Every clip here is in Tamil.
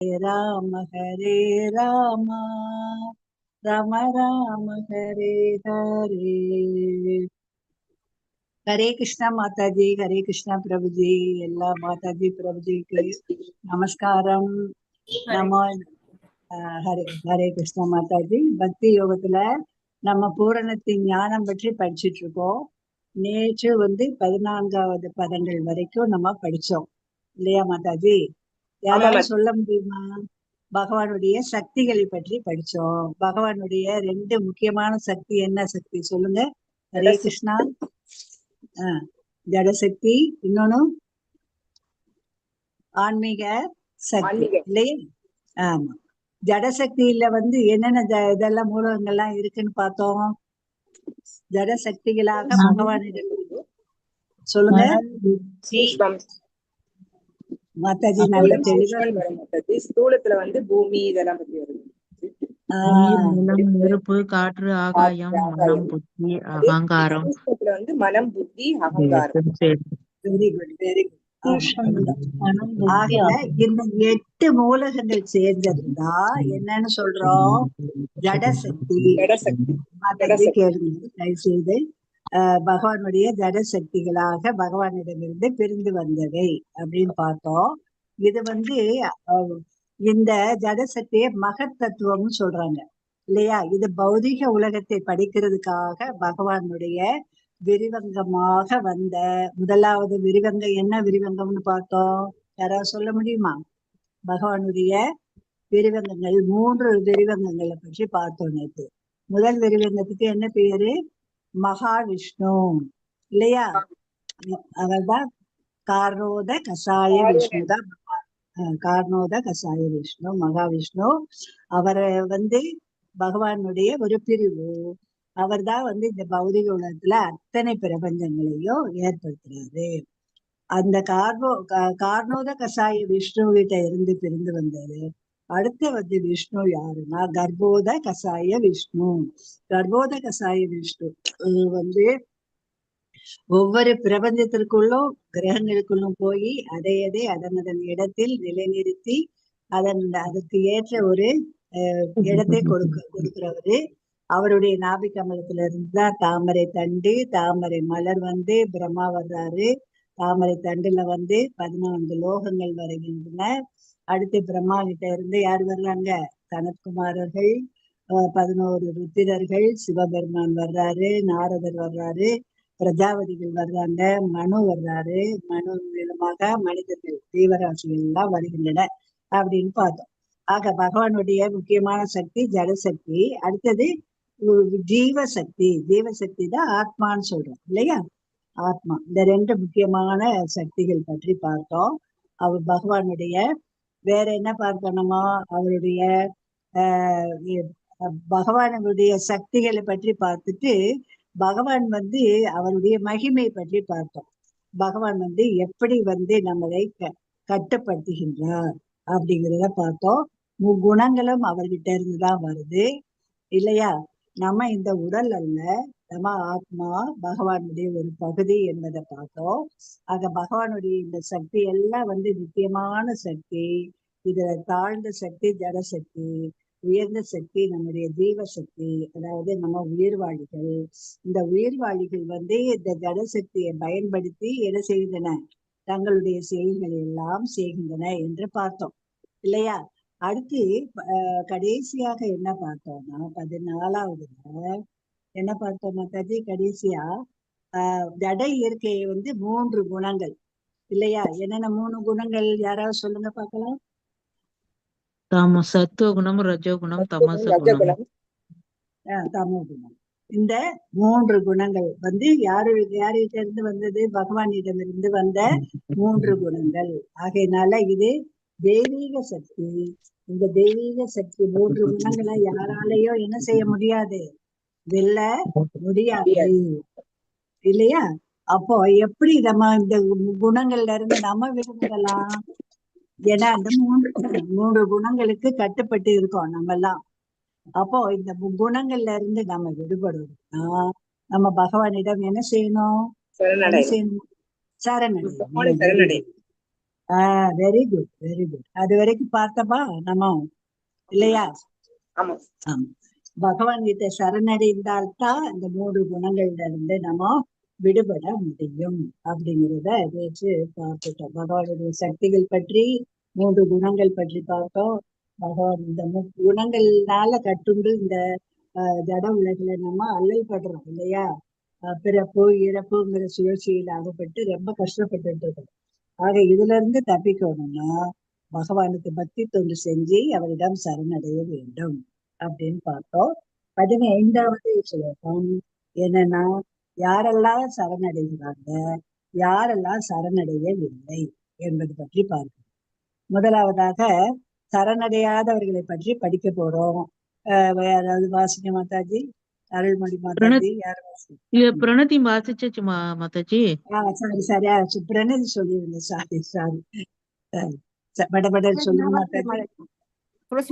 ராம ஹரே ராமா ராம ராம ஹரே ஹரே. ஹரே கிருஷ்ணா மாதாஜி, ஹரே கிருஷ்ணா பிரபுஜி. எல்லா மாதாஜி பிரபுஜிக்கு நமஸ்காரம். நம்ம ஹரே ஹரே கிருஷ்ணா மாதாஜி. பக்தி யோகத்துல நம்ம பூரணத்தின் ஞானம் பற்றி படிச்சுட்டு இருக்கோம். நேற்று 14வது பதங்கள் வரைக்கும் நம்ம படிச்சோம் இல்லையா மாதாஜி? யாராவது சொல்ல முடியுமா? பகவானுடைய சக்திகளை பற்றி படிச்சோம். பகவானுடைய 2 முக்கியமான சக்தி என்ன சக்தி சொல்லுங்க? ஹரே கிருஷ்ணா. ஜடசக்தி, இன்னொன்னு ஆன்மீக சக்தி இல்லையா? ஆமா. ஜடசக்தியில என்னென்ன இதெல்லாம் மூலகங்கள்லாம் இருக்குன்னு பார்த்தோம். ஜடசக்திகளாக பகவானிடம் சொல்லுங்க மாதாஜி. நல்ல தெளிவா ஸ்தூலத்துல பூமி இதெல்லாம் பத்தி வருது. நெருப்பு, காற்று, ஆகாயம், மனம், புத்தி, அகங்காரம். மனம், புத்தி, அகங்காரம். Very good, very good. இந்த 8 மூலகங்கள் சேர்ந்ததுதா என்னன்னு சொல்றோம்? ஜடசக்தி. கேளுங்க தயவு செய்து. பகவானுடைய ஜடசக்திகளாக பகவானிடமிருந்து பிரிந்து வந்தவை அப்படின்னு பார்த்தோம். இது இந்த ஜடசக்தியை மகத்தத்துவம்னு சொல்றாங்க இல்லையா? இது பௌதிக உலகத்தை படிக்கிறதுக்காக பகவானுடைய விரிவங்கமாக வந்த முதலாவது விரிவங்கம். என்ன விரிவங்கம்னு பார்த்தோம்? யாராவது சொல்ல முடியுமா? பகவானுடைய விரிவங்கங்கள் 3 விரிவங்கங்களை பற்றி பார்த்தோம் நேற்று. முதல் விரிவங்கத்துக்கு என்ன பேரு? மகாவிஷ்ணு இல்லையா? அவர்தான் கார்ணோத கசாய விஷ்ணு தான். கார்ணோத கசாய விஷ்ணு, மகாவிஷ்ணு. அவரை பகவானுடைய ஒரு பிரிவு. அவர் தான் இந்த பௌதிக உலகத்துல அத்தனை பிரபஞ்சங்களையும் ஏற்படுத்துறாரு. அந்த கார்ணோத கசாய விஷ்ணு கிட்ட இருந்து பிரிந்து வந்தது. அடுத்து விஷ்ணு யாருன்னா கர்ப்போத கசாய விஷ்ணு. கர்ப்போத கசாய விஷ்ணு ஒவ்வொரு பிரபஞ்சத்திற்குள்ளும் கிரகங்களுக்குள்ளும் போய் அதன் அதன் இடத்தில் நிலைநிறுத்தி அதற்கு ஏற்ற ஒரு இடத்தை கொடுக்கிறவரு. அவருடைய நாபி கமலத்துல இருந்துதான் தாமரை தண்டு, தாமரை மலர் பிரம்மா வர்றாரு. தாமரை தண்டுல 14 லோகங்கள் வருகின்றன. அடுத்து பிரம்மா கிட்ட இருந்து யார் வர்றாங்க? சனத்குமாரர்கள், 11 ருத்திரர்கள், சிவபெருமான் வர்றாரு, நாரதர் வர்றாரு, பிரஜாபதிகள் வர்றாங்க, மனு வர்றாரு. மனு மூலமாக மனிதர்கள், ஜீவராசிகள் எல்லாம் வருகின்றன அப்படின்னு பார்த்தோம். ஆக பகவானுடைய முக்கியமான சக்தி ஜடசக்தி. அடுத்தது ஜீவசக்தி. ஜீவசக்தி தான் ஆத்மான்னு சொல்றோம் இல்லையா? ஆத்மா. இந்த 2 முக்கியமான சக்திகள் பற்றி பார்த்தோம். அவர் பகவானுடைய வேற என்ன பார்க்கணுமோ அவருடைய பகவானுடைய சக்திகளை பற்றி பார்த்துட்டு பகவான் அவருடைய மகிமை பற்றி பார்த்தோம். பகவான் எப்படி நம்மளை கட்டுப்படுத்துகின்றார் அப்படிங்கிறத பார்த்தோம். குணங்களும் அவர்கிட்ட இருந்துதான் வருது இல்லையா? நம்ம இந்த உடல் அல்ல, நம்ம ஆத்மா பகவானுடைய ஒரு பகுதி என்பதை பார்த்தோம். ஆக பகவானுடைய இந்த சக்தி எல்லாம் நித்தியமான சக்தி. இதுல தாழ்ந்த சக்தி ஜடசக்தி, உயர்ந்த சக்தி நம்முடைய ஜீவசக்தி, அதாவது நம்ம உயிர்வாளிகள். இந்த உயிர்வாளிகள் இந்த ஜடசக்தியை பயன்படுத்தி என்ன செய்கின்றன? தங்களுடைய செயல்களை எல்லாம் செய்கின்றன என்று பார்த்தோம் இல்லையா? அடுத்து கடைசியாக என்ன பார்த்தோம்னா 14வதுல என்ன பார்த்தோம் மாதாஜி? கடைசியா ஜட இயற்கையை 3 குணங்கள் இல்லையா? என்னென்ன 3 குணங்கள் யாராவது சொல்லுங்க பார்க்கலாம். சத்துவ குணம், ரஜோகுணம், தமச குணம். தமோ குணம். இந்த 3 குணங்கள் யார்கிட்ட இருந்து வந்தது? பகவானிடமிருந்து வந்த 3 குணங்கள். ஆகையினால இது தெய்வீக சக்தி. இந்த தெய்வீக சக்தி 3 குணங்களை யாராலையோ என்ன செய்ய முடியாது? வெல்ல முடியாது இல்லையா? அப்போ எப்படி நம்ம இந்த குணங்கள்ல இருந்து நம்ம விடுபடலாம்? ஏன்னா அந்த 3 குணங்களுக்கு கட்டுப்பட்டு இருக்கோம் நம்ம எல்லாம். அப்போ இந்த குணங்கள்ல இருந்து நம்ம விடுபடணும்னா நம்ம பகவானிடம் என்ன செய்யணும்? சரணடை. Very good, very good. அது வரைக்கும் பார்த்தப்பா நம்ம இல்லையா? ஆமா. ஆமா. பகவான் கிட்ட சரணடைந்தால்தான் இந்த 3 குணங்கள்ல இருந்து நம்ம விடுபட முடியும் அப்படிங்கிறத வச்சு பார்த்துட்டோம். பகவானுடைய சக்திகள் பற்றி 3 குணங்கள் பற்றி பார்த்தோம். பகவான் இந்த குணங்கள்னால கட்டுண்டு இந்த ஜட உலகில நம்ம அல்லல்படுறோம் இல்லையா? பிறப்பு இறப்புங்கிற சுழற்சியில் அகப்பட்டு ரொம்ப கஷ்டப்பட்டு இருக்கோம். ஆக இதுல இருந்து தப்பிக்கணும்னா பகவானுக்கு பக்தி தொண்டு செஞ்சு அவரிடம் சரணடைய வேண்டும் அப்படின்னு பார்த்தோம். 15வது ஸ்லோகம் என்னன்னா, யாரெல்லாம் சரணடைகிறாங்க, யாரெல்லாம் சரணடையவில்லை என்பது பற்றி பார்க்கணும். முதலாவதாக சரணடையாதவர்களை பற்றி படிக்க போறோம். யாராவது வாசிக்க மாதாஜி? அருள்மொழி மாதாஜி யார் இல்ல பிரணதி வாசிச்சு மாதாஜி. சரி பிரணதி சொல்லிருங்க. சாரி படபட சொல்லுங்க மாதாஜி.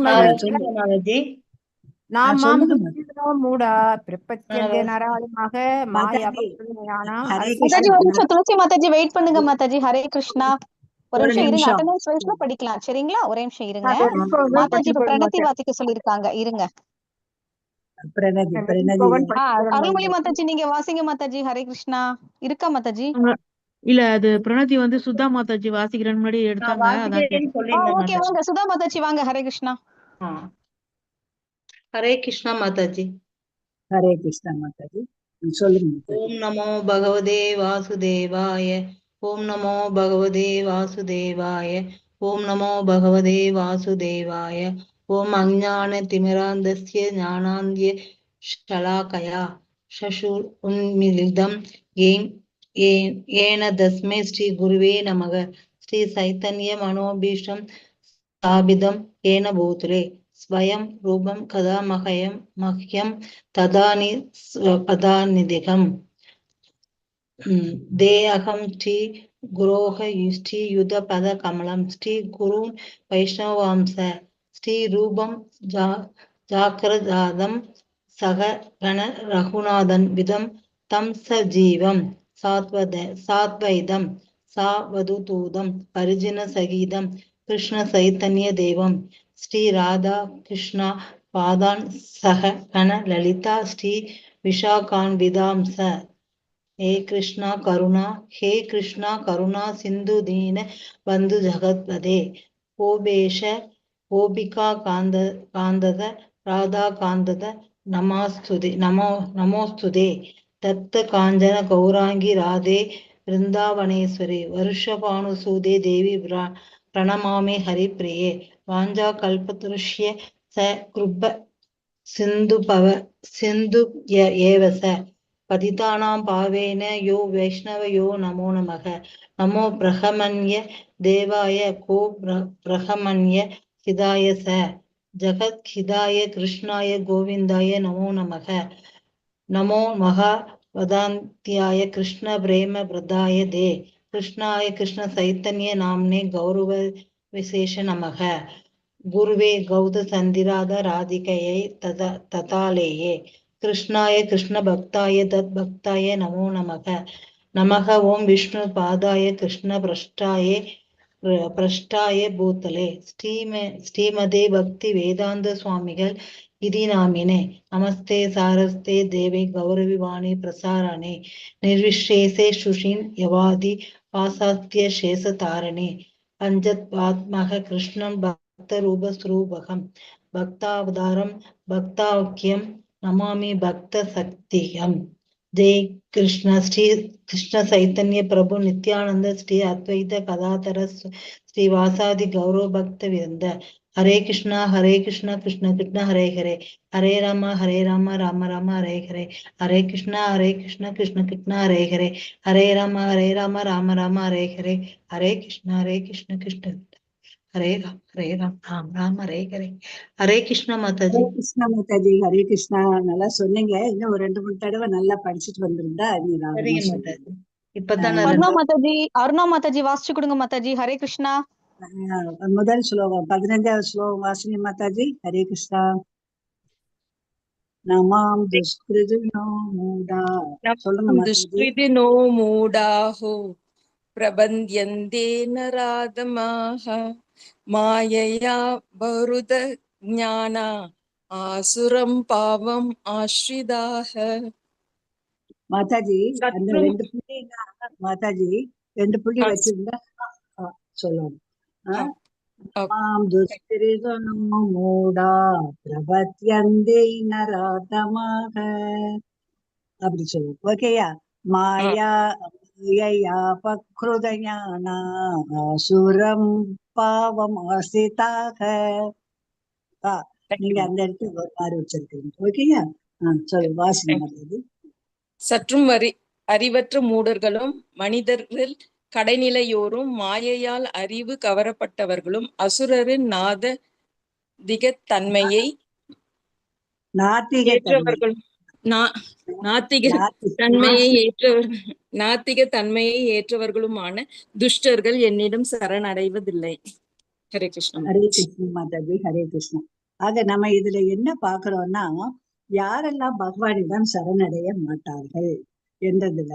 மாதாஜி நாமாம் சொல்லுங்க துஷ்டிதோ மூடா பிரபத்யந்தே நராளமாக மாயா பக்திஞானா ஹரே மாதாஜி ஒரு கிருஷ்ணா. நிமிஷம் துளசி மாதாஜி வெயிட் பண்ணுங்க மாதாஜி. ஹரே கிருஷ்ணா. ஒரு ஒரு நிமிஷம் இருங்க. நிமிஷம். அட்டெண்டன்ஸ் வைஸ்ல படிக்கலாம் சரிங்களா? ஒரே நிமிஷம் இருங்க. பவன் மாதாஜி இப்ப பிரணத்தி வாசிக்க சொல்லிருக்காங்க. இருங்க. பிரணதி அருள்மொழி மாதாஜி நீங்க வாசிங்க மாதாஜி. ஹரே கிருஷ்ணா. இருக்கா மாதாஜி? இல்ல அது பிரணதி வந்து சுதா மாதாஜி வாசிக்கிறேன்னு முன்னாடி எடுத்தாங்க. அதான் கேட்டேன். ஓகே வாங்க சுதா மாதாஜி வாங்க. ஹரே கிருஷ்ணா. ஹரே கிருஷ்ணா மாதாஜி. ஹரே கிருஷ்ணா மாதாஜி சொல்லுங்க. ஓம் நமோ பகவதே வாசுதேவாய. ஓம் நமோ பகவதே வாசுதேவாய. ஓம் நமோ பகவதே வாசுதேவாய. ஓம் அஞ்ஞான திமிராந்தஸ்ய ஞானாந்திய ஷலாகயா சசுர் உன்மிலிதம் ஏன தஸ்மை ஸ்ரீ குருவே நமக. ஸ்ரீ சைத்தன்ய மனோபீஷ்டம் ஸ்தாபிதம் ஏன பூத்ரே ஸ்வயம் ரூபம் கதா மஹ்யம் ததானி பதாநிதிகம் தேஹம் ஸ்ரீ குரோஹ ஸ்ரீ யுத பத கமலம் ஸ்ரீ குருன் வைஷ்ணவாம்ச ஸ்ரீ ரூபம் ஜாக்கிரஜாதம் சக கண ரகுநாதன் விதம் தம் சஜீவம் சாத்வைதம் சாவதுதூதம் பரிஜன சகீதம் கிருஷ்ண சைத்தன்ய தேவம் ஸ்ரீ ராதா கிருஷ்ணா பாதான் சக கண லலிதா ஸ்ரீ விஷாகான்விதாம்ச. ஹே கிருஷ்ணா கருணா சிந்து தீன பந்து ஜகத்பதே கோபேஷ கோபிகா காந்தத ராதா காந்தத நமோஸ்துதே தத்த காஞ்சன கௌராங்கி ராதே விருந்தாவனேஸ்வரி வருஷபானுசூதே தேவி பிரணமாமி ஹரிப்பிரியே வாஞ்சா கல்பத்ருஷ்ய ச கிருப சிந்து ஏவச பதிதானாம் பாவேன யோ வைஷ்ணவ யோ நமோ நமக. நமோ பிரஹமன்ய தேவாய கோ பிரஹமன்ய ஹிதாய ச ஜகத் ஹிதாய கிருஷ்ணாய கோவிந்தாய நமோ நமக. நமோ மகா வதாந்தியாய கிருஷ்ண பிரேம பிரதாய தே கிருஷ்ணாய கிருஷ்ண சைத்தன்ய நாம்னே கௌரவ விசேஷ நமக. குருவே கௌத சந்திராத ராதிகையை ததாலேயே கிருஷ்ணாய கிருஷ்ண பக்தாய தத் பக்தாய நமோ நமக. நமக ஓம் விஷ்ணு பாதாய கிருஷ்ண பிரஷ்டாய பூத்தலே ஸ்ரீமதே பக்தி வேதாந்த சுவாமிகள் இதி நாமினே. நமஸ்தே சாரஸ்தே தேவி கௌரவி வாணி பிரசாரணே நிர்விசேஷே சுஷின் யவாதி பாசாத்திய சேஷ தாரணே பஞ்சத்வாத்மக கிருஷ்ணம் பக்த ரூபஸ்ரூபகம் பக்தாவதாரம் பக்தாக்கியம் நமாமி பக்த சக்தியம். ஜெய் கிருஷ்ண ஸ்ரீ கிருஷ்ண சைத்தன்ய பிரபு நித்யானந்த ஸ்ரீ அத்வைத கதாதர ஸ்ரீ வாசாதி கௌரவ பக்த விருந்த. ஹரே கிருஷ்ணா கிருஷ்ண கிருஷ்ண ஹரே ஹரே ஹரே ராம ராம ராம ஹரே ஹரே ஹரே கிருஷ்ண கிருஷ்ண கிருஷ்ண ஹரே ஹரே ஹரே ராம ராம ராம ஹரே ஹரே ஹரே கிருஷ்ண கிருஷ்ண ஹரே ராம் ராம் ராம் ஹரே ஹரே. ஹரே கிருஷ்ணா மாதாஜி. கிருஷ்ணா மாதாஜி ஹரே கிருஷ்ணா. நல்லா சொன்னீங்க. இன்னும் ஒரு 2-3 தடவை நல்லா படிச்சுட்டு வந்திருந்தா சரிங்க மாதாஜி. இப்பதான் அருணா மாதாஜி வாசிச்சு கொடுங்க மாதாஜி. ஹரே கிருஷ்ணா. முதல் ஸ்லோகம் 15வது ஸ்லோகம் வாசிங்க மாதாஜி. ஹரே கிருஷ்ணா. நமாம் துஷ்கிருதினோ மூடா. சொல்லுங்க மாதாஜி. துஷ்கிருதினோ மூடாஹோ பிரபந்த்யந்தே நராதமாக மாயையா பருத ஞானா ஆசுரம் பாவம் ஆஸ்ரிதாக. மாதாஜி அந்த சற்றும் 2 புள்ளினா மாதாஜி 2 புள்ளி வச்சிருந்தா சொல்லணும். மாம் துஷ்கிருதனோ மூடா பிரபத்யந்தே நராதமாக அப்படி சொல்லுவோம். ஓகேயா? மாயா பக்ருதஞானா சுரம் பாவம் ஆசிதாக. நீங்க அந்த இடத்துல ஒரு மாதிரி வச்சிருக்கீங்க. ஓகேயா? சொல்லு வாசிங்க மாதாஜி. சற்றும் அறிவற்ற மூடர்களும் மனிதர்கள் கடைநிலையோரும் மாயையால் அறிவு கவரப்பட்டவர்களும் அசுரரின் நாத்திக தன்மையை ஏற்றவர்களுமான துஷ்டர்கள் என்னிடம் சரணடைவதில்லை. ஹரே கிருஷ்ணா. ஹரே கிருஷ்ண மாதாஜி. ஹரே கிருஷ்ணா. ஆக நம்ம இதுல என்ன பாக்குறோம்னா, யாரெல்லாம் பகவானிடம் சரணடைய மாட்டார்கள் என்றதுல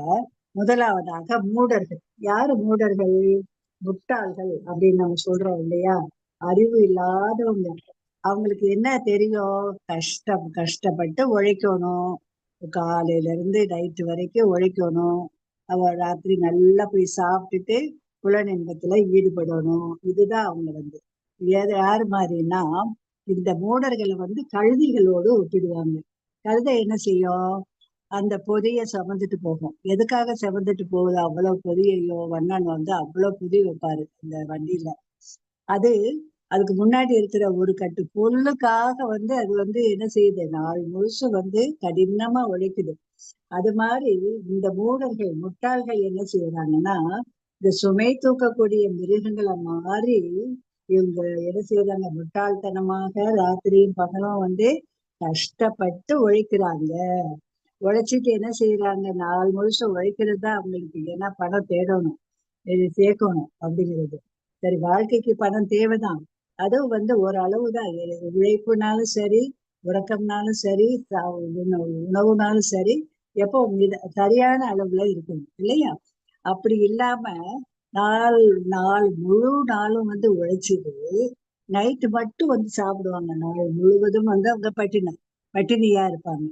முதலாவதாக மூடர்கள். யாரு மூடர்கள்? முட்டாள்கள் அப்படின்னு நம்ம சொல்றோம் இல்லையா? அறிவு இல்லாதவங்க. அவங்களுக்கு என்ன தெரியும்? கஷ்டப்பட்டு உழைக்கணும், காலையில இருந்து நைட்டு வரைக்கும் உழைக்கணும், ராத்திரி நல்லா போய் சாப்பிட்டுட்டு புலனின்பத்துல ஈடுபடணும். இதுதான் அவங்க யாரு மாதிரின்னா, இந்த மூடர்களை கழுதைகளோடு ஒப்பிடுவாங்க. கழுதை என்ன செய்யும்? அந்த பொதிய சுமந்துட்டு போகும். எதுக்காக சுமந்துட்டு போகுது? அவ்வளவு பொதியையோ வண்ணன் அவ்வளவு பொதி வைப்பாரு அந்த வண்டியில. அதுக்கு முன்னாடி இருக்கிற ஒரு கட்டு பொருளுக்காக அது என்ன செய்யுது? நாள் முழுசும் கடினமா உழைக்குது. அது மாதிரி இந்த மூடர்கள் முட்டாள்கள் என்ன செய்யறாங்கன்னா, இந்த சுமை தூக்கக்கூடிய மிருகங்களை மாறி இவங்க என்ன செய்யறாங்க? முட்டாள்தனமாக ராத்திரியும் பகலும் கஷ்டப்பட்டு உழைக்கிறாங்க. உழைச்சிட்டு என்ன செய்யறாங்க? நாள் முழுசும் உழைக்கிறது தான் அவங்களுக்கு. ஏன்னா பணம் தேடணும், இது சேர்க்கணும் அப்படிங்கிறது. சரி, வாழ்க்கைக்கு பணம் தேவைதான். அதுவும் ஓரளவுதான். உழைப்புனாலும் சரி, உறக்கம்னாலும் சரி, உணவுனாலும் சரி, எப்போ சரியான அளவுல இருக்கணும் இல்லையா? அப்படி இல்லாம நாள் முழு நாளும் உழைச்சிட்டு நைட்டு மட்டும் சாப்பிடுவாங்க. நாள் முழுவதும் அவங்க பட்டினியா இருப்பாங்க.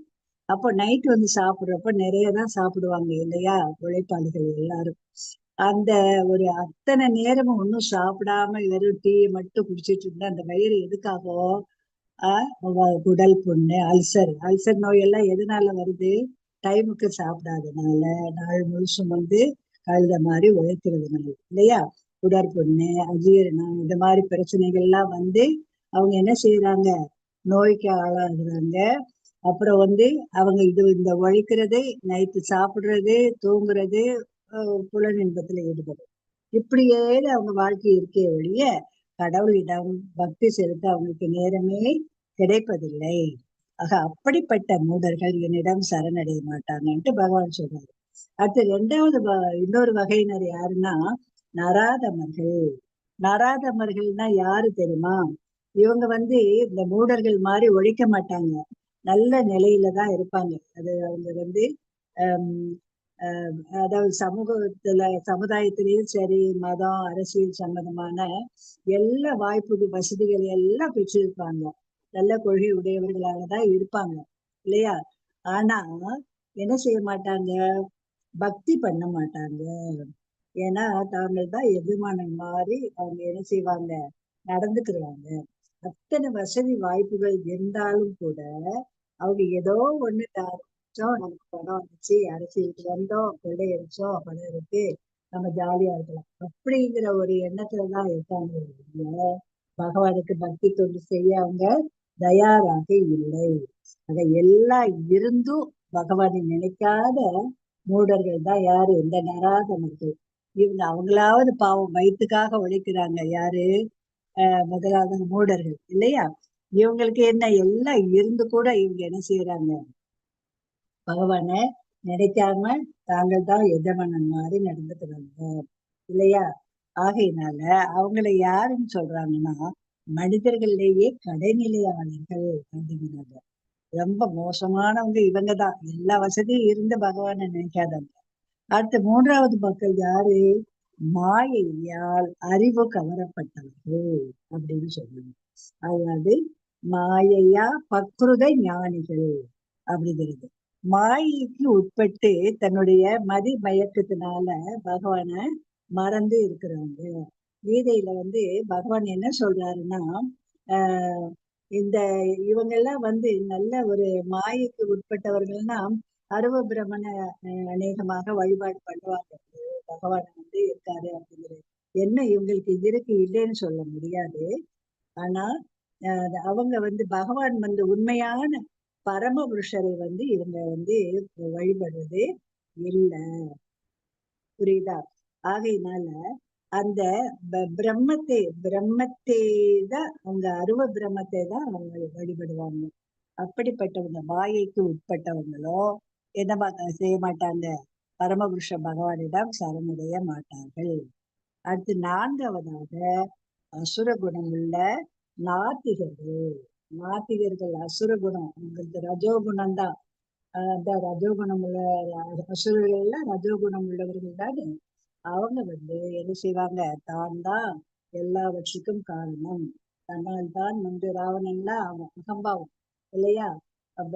அப்போ நைட்டு சாப்பிடுறப்ப நிறையதான் சாப்பிடுவாங்க இல்லையா? உழைப்பாளிகள் எல்லாரும் அந்த ஒரு அத்தனை நேரமும் ஒன்னும் சாப்பிடாம வெறும் டீயை மட்டும் குடிச்சிட்டு இருந்தா அந்த வயிறு எதுக்காகும்? குடல் புண்ணு, அல்சர் நோய் எல்லாம் எதனால வருது? டைமுக்கு சாப்பிடாதனால, நாள் முழுசும் கழுத மாதிரி உழைக்கிறதுனால இல்லையா? உடற்புண்ணு, அஜீரணம், இந்த மாதிரி பிரச்சனைகள்லாம் அவங்க என்ன செய்யறாங்க? நோய்க்கு ஆளாகிறாங்க. அப்புறம் அவங்க இந்த உழைக்கிறது, நைட்டு சாப்பிடுறது, தூங்குறது, புலனின்பத்துல ஈடுபடும். இப்படியே அவங்க வாழ்க்கை இருக்கே ஒழிய கடவுளிடம் பக்தி செலுத்த அவங்களுக்கு நேரமே கிடைப்பதில்லை. ஆக அப்படிப்பட்ட மூடர்கள் என்னிடம் சரணடைய மாட்டாங்கன்ட்டு பகவான் சொல்றாரு. அடுத்து இன்னொரு வகையினர் யாருன்னா நராதமர்கள். நராதமர்கள்னா யாரு தெரியுமா? இவங்க இந்த மூடர்கள் மாதிரி உழைக்க மாட்டாங்க, நல்ல நிலையில தான் இருப்பாங்க. அது அவங்க அதாவது சமுதாயத்திலயும் சரி, மதம், அரசியல் சம்பந்தமான எல்லா வசதிகள் எல்லாம் பெற்றிருப்பாங்க. நல்ல கொள்கை உடையவர்களாகதான் இருப்பாங்க இல்லையா? ஆனா என்ன செய்ய மாட்டாங்க? பக்தி பண்ண மாட்டாங்க. ஏன்னா தாங்கள் தான் எஜமானன் மாதிரி அவங்க என்ன செய்வாங்க? நடந்துக்கிறாங்க. அத்தனை வசதி வாய்ப்புகள் இருந்தாலும் கூட அவங்க ஏதோ ஒண்ணு நமக்கு பணம் வந்துச்சு, அரசியலுக்கு வந்தோம், கொள்ளையடிச்சோம், பணம் இருக்கு, நம்ம ஜாலியா இருக்கலாம் அப்படிங்கிற ஒரு எண்ணத்துலதான் இருக்காங்க. பகவானுக்கு பக்தி தொண்டு செய்ய அவங்க தயாராக இல்லை. அதை எல்லாம் இருந்தும் பகவானை நினைக்காத மூடர்கள் தான் யாரு? இந்த நராதமர்கள். இவங்க அவங்களாவது பாவம் வயிற்றுக்காக உழைக்கிறாங்க. யாரு? முதலாவது மூடர்கள் இல்லையா? இவங்களுக்கு என்ன எல்லாம் இருந்து கூட இவங்க என்ன செய்யறாங்க? பகவானை நினைக்காம தாங்கள் தான் எஜமானன் மாதிரி நடந்துக்கிறாங்க இல்லையா? ஆகையினால அவங்கள யாருன்னு சொல்றாங்கன்னா மனிதர்களிலேயே கடைநிலையாளர்கள் அப்படிங்கிறாங்க. ரொம்ப மோசமானவங்க இவங்கதான். எல்லா வசதியும் இருந்து பகவானை நினைக்காதவங்க. அடுத்து 3வது மக்கள் யாரு? மாயையால் அறிவு கவரப்பட்டவர்கள் அப்படின்னு சொல்லணும். அதாவது மாயையா பக்ருத ஞானிகள் அப்படிங்கிறது. மாயைக்கு உட்பட்டு தன்னுடைய மதி மயக்கத்தினால பகவான மறந்து இருக்கிறவங்க. கீதையில வந்து பகவான் என்ன சொல்றாருன்னா, ஆஹ் இந்த இவங்க எல்லாம் வந்து நல்ல ஒரு மாயைக்கு உட்பட்டவர்கள்னா அருவ பிரமண அநேகமாக வழிபாடு பண்ணுவாங்க. பகவான் வந்து இருக்காரு அப்படிங்கிறது என்ன இவங்களுக்கு இருக்கு இல்லைன்னு சொல்ல முடியாது. ஆனா அவங்க வந்து பகவான் வந்து உண்மையான பரம புருஷரை வந்து இவங்க வந்து வழிபடுறது இல்லை. புரியுதா? ஆகையினால அந்த பிரம்மத்தை தான் அவங்க அருவ பிரம்மத்தை தான் அவங்க வழிபடுவாங்க. அப்படிப்பட்டவங்க மாயைக்கு உட்பட்டவங்களோ என்ன செய்ய மாட்டாங்க, பரமபுருஷ பகவானிடம் சரணடைய மாட்டார்கள். அடுத்து 4வதாக அசுர குணமுள்ள நாத்திகர்கள் அசுர குணம், உங்களுக்கு ரஜோகுணம் தான். அந்த ரஜோகுணம் உள்ள அசுரர்கள்ல ரஜோகுணம் உள்ளவர்கள் தானே. அவங்க வந்து என்ன செய்வாங்க, தான் தான் எல்லாவற்றுக்கும் காரணம், தன்னால் தான் வந்து ராவணன்லாம் அவன் அகம்பாவம் இல்லையா. அப்ப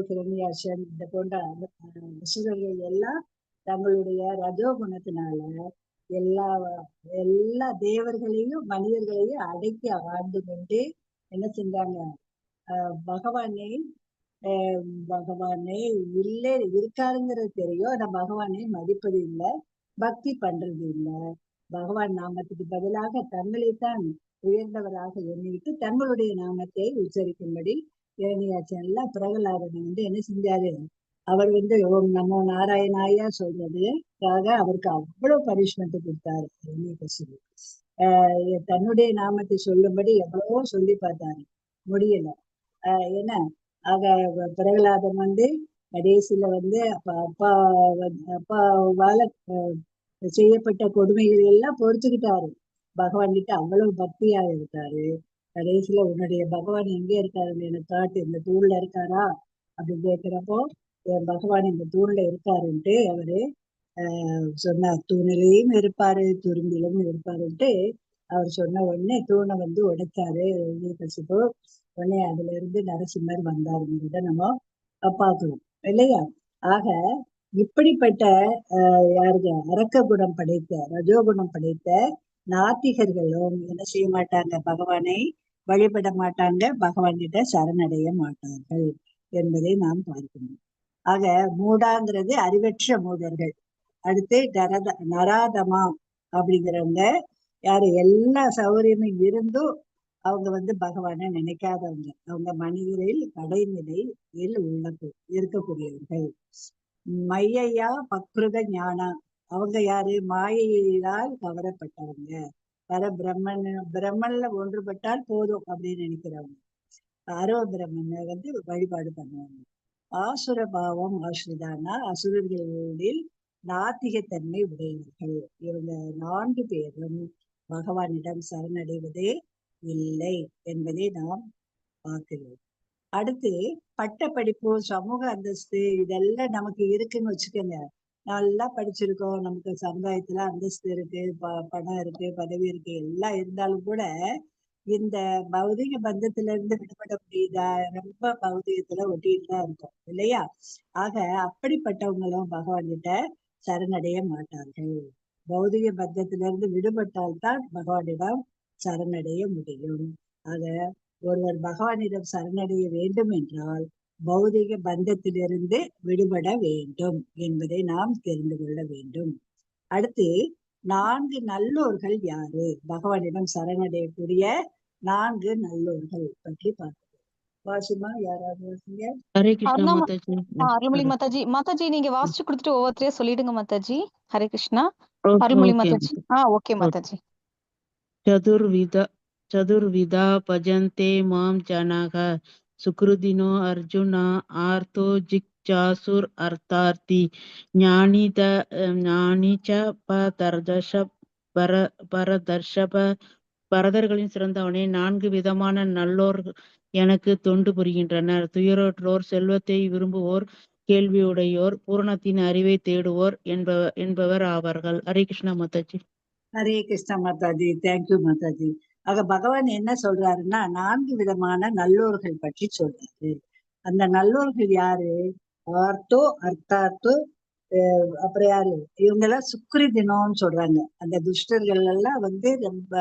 கிரணியாசன் இந்த போன்ற அசுரர்கள் எல்லாம் தங்களுடைய ரஜோகுணத்தினால எல்லா எல்லா தேவர்களையும் மனிதர்களையும் அடக்கி ஆண்டு கொண்டு என்ன செஞ்சாங்க, பகவானை இல்லை இருக்காருங்கிறது தெரியும், ஆனா பகவானை மதிப்பது இல்லை, பக்தி பண்றது இல்லை. பகவான் நாமத்துக்கு பதிலாக தங்களைத்தான் உயர்ந்தவராக எண்ணிட்டு தங்களுடைய நாமத்தை உச்சரிக்கும்படி இரணியாச்சன்ல பிரகலாதன் வந்து என்ன செஞ்சாரு, அவர் வந்து ஓம் நமோ நாராயணாயா சொல்றதுக்காக அவருக்கு அவ்வளவு பனிஷ்மெண்ட் கொடுத்தாரு. இரணியகசிபு தன்னுடைய நாமத்தை சொல்லும்படி எவ்வளவோ சொல்லி பார்த்தாரு, முடியல. ஏன்னா ஆக பிரகலாதன் வந்து கடைசியில வந்து அப்பாவால செய்யப்பட்ட கொடுமைகள் எல்லாம் பொறுத்துக்கிட்டாரு. பகவான் கிட்ட அவ்வளவு பக்தியா இருக்காரு. கடைசியில உன்னுடைய பகவான் எங்கே இருக்காருன்னு எனக்கு காட்டு, இந்த தூண்ல இருக்காரா அப்படின்னு கேட்கிறப்போ பகவான் இந்த தூண்ல இருக்காருன்ட்டு அவரு சொன்னார். தூணிலையும் இருப்பாரு துரும்பிலும் இருப்பாருன்ட்டு அவர் சொன்ன உடனே தூணை வந்து உடைச்சாரு கசிப்பு. உடனே அதுல இருந்து நரசிம்மர் வந்தாருங்கிறத நம்ம பார்க்கணும் இல்லையா. ஆக இப்படிப்பட்ட யாருக்கு அரக்க குணம் படைத்த ரஜோகுணம் படைத்த நாத்திகர்களும் என்ன செய்ய மாட்டாங்க, பகவானை வழிபட மாட்டாங்க, பகவான் கிட்ட சரணடைய மாட்டார்கள் என்பதை நாம் பார்க்கணும். ஆக மூடாங்கிறது அறிவற்ற மூடர்கள். அடுத்து நராதமா அப்படிங்கிறவங்க யாரு, எல்லா சௌகரியமும் இருந்தும் அவங்க வந்து பகவானை நினைக்காதவங்க. அவங்க மனிதரில் கடைநிலையில் இருக்கக்கூடியவர்கள். மையா பக்ருத ஞானா, அவங்க யாரு, மாயையால் கவரப்பட்டவங்க. பிரம்மன்ல ஒன்றுபட்டால் போதும் அப்படின்னு நினைக்கிறவங்க. அரவ பிரம்மனை வந்து வழிபாடு பண்ணுவாங்க. ஆசுர பாவம் ஆசுரிதானா, அசுரர்களில் நாத்திகத்தன்மை உடையவர்கள். இவங்க 4 பேரும் பகவானிடம் சரணடைவதே இல்லை என்பதை நாம் பார்க்கிறோம். அடுத்து பட்ட படிப்பு, சமூக அந்தஸ்து இதெல்லாம் நமக்கு இருக்குன்னு வச்சுக்கோங்க. நல்லா படிச்சிருக்கோம், நமக்கு சமுதாயத்துல அந்தஸ்து இருக்கு, பணம் இருக்கு, பதவி இருக்கு, எல்லாம் இருந்தாலும் கூட இந்த பௌதிக பந்தத்துல இருந்து விடுபட முடியுதா? ரொம்ப பௌதிகத்துல ஒட்டிட்டு தான் இருக்கும் இல்லையா. ஆக அப்படிப்பட்டவங்களும் பகவான் கிட்ட சரணடைய மாட்டார்கள். பௌதிக பந்தத்திலிருந்து விடுபட்டால்தான் பகவானிடம் சரணடைய முடியும். ஆக ஒருவர் பகவானிடம் சரணடைய வேண்டும் என்றால் பௌதிக பந்தத்திலிருந்து விடுபட வேண்டும் என்பதை நாம் தெரிந்து கொள்ள வேண்டும். அடுத்து 4 நல்லோர்கள் யாரு, பகவானிடம் சரணடையக்கூடிய 4 நல்லோர்கள் பற்றி பார்க்கிறோம். வாசிமா யாராவது வாசிங்க. ஹரே கிருஷ்ணா மாதாஜி. அருள்மொழி மாதாஜி, மாதாஜி நீங்க வாசிச்சு கொடுத்துட்டு ஒவ்வொருத்தரையும் சொல்லிடுங்க Mataji. Hare Krishna. Okay Arulmozhi okay Mataji. Okay Mataji. சதுர்விதா பஜந்தே மாம் ஜனக சுக்ருதினோ அர்ஜுனா ஆர்த்தோ ஜிக்சாசுர் அர்த்தார்த்தி ஞானிச்ச பரதர்ஷப. பரதர்களின் சிறந்தவனே, 4 விதமான நல்லோர் எனக்கு தொண்டு புரிகின்றனர். துயரற்றோர், செல்வத்தை விரும்புவோர், கேள்வியுடையோர், பூரணத்தின் அறிவை தேடுவோர் என்பவர் ஆவார்கள். ஹரே கிருஷ்ணா மாதாஜி. ஹரே கிருஷ்ணா மாதாஜி, தேங்க்யூ மாதாஜி. ஆக பகவான் என்ன சொல்றாருன்னா 4 விதமான நல்லோர்கள் பற்றி சொல்றாரு. அந்த நல்லோர்கள் யாரு? ஆர்த்தோ, அர்த்தார்த்தோ, அப்புறம் யாரு? இவங்கெல்லாம் சுக்ரிதினம்னு சொல்றாங்க. அந்த துஷ்டர்கள் எல்லாம் ரொம்ப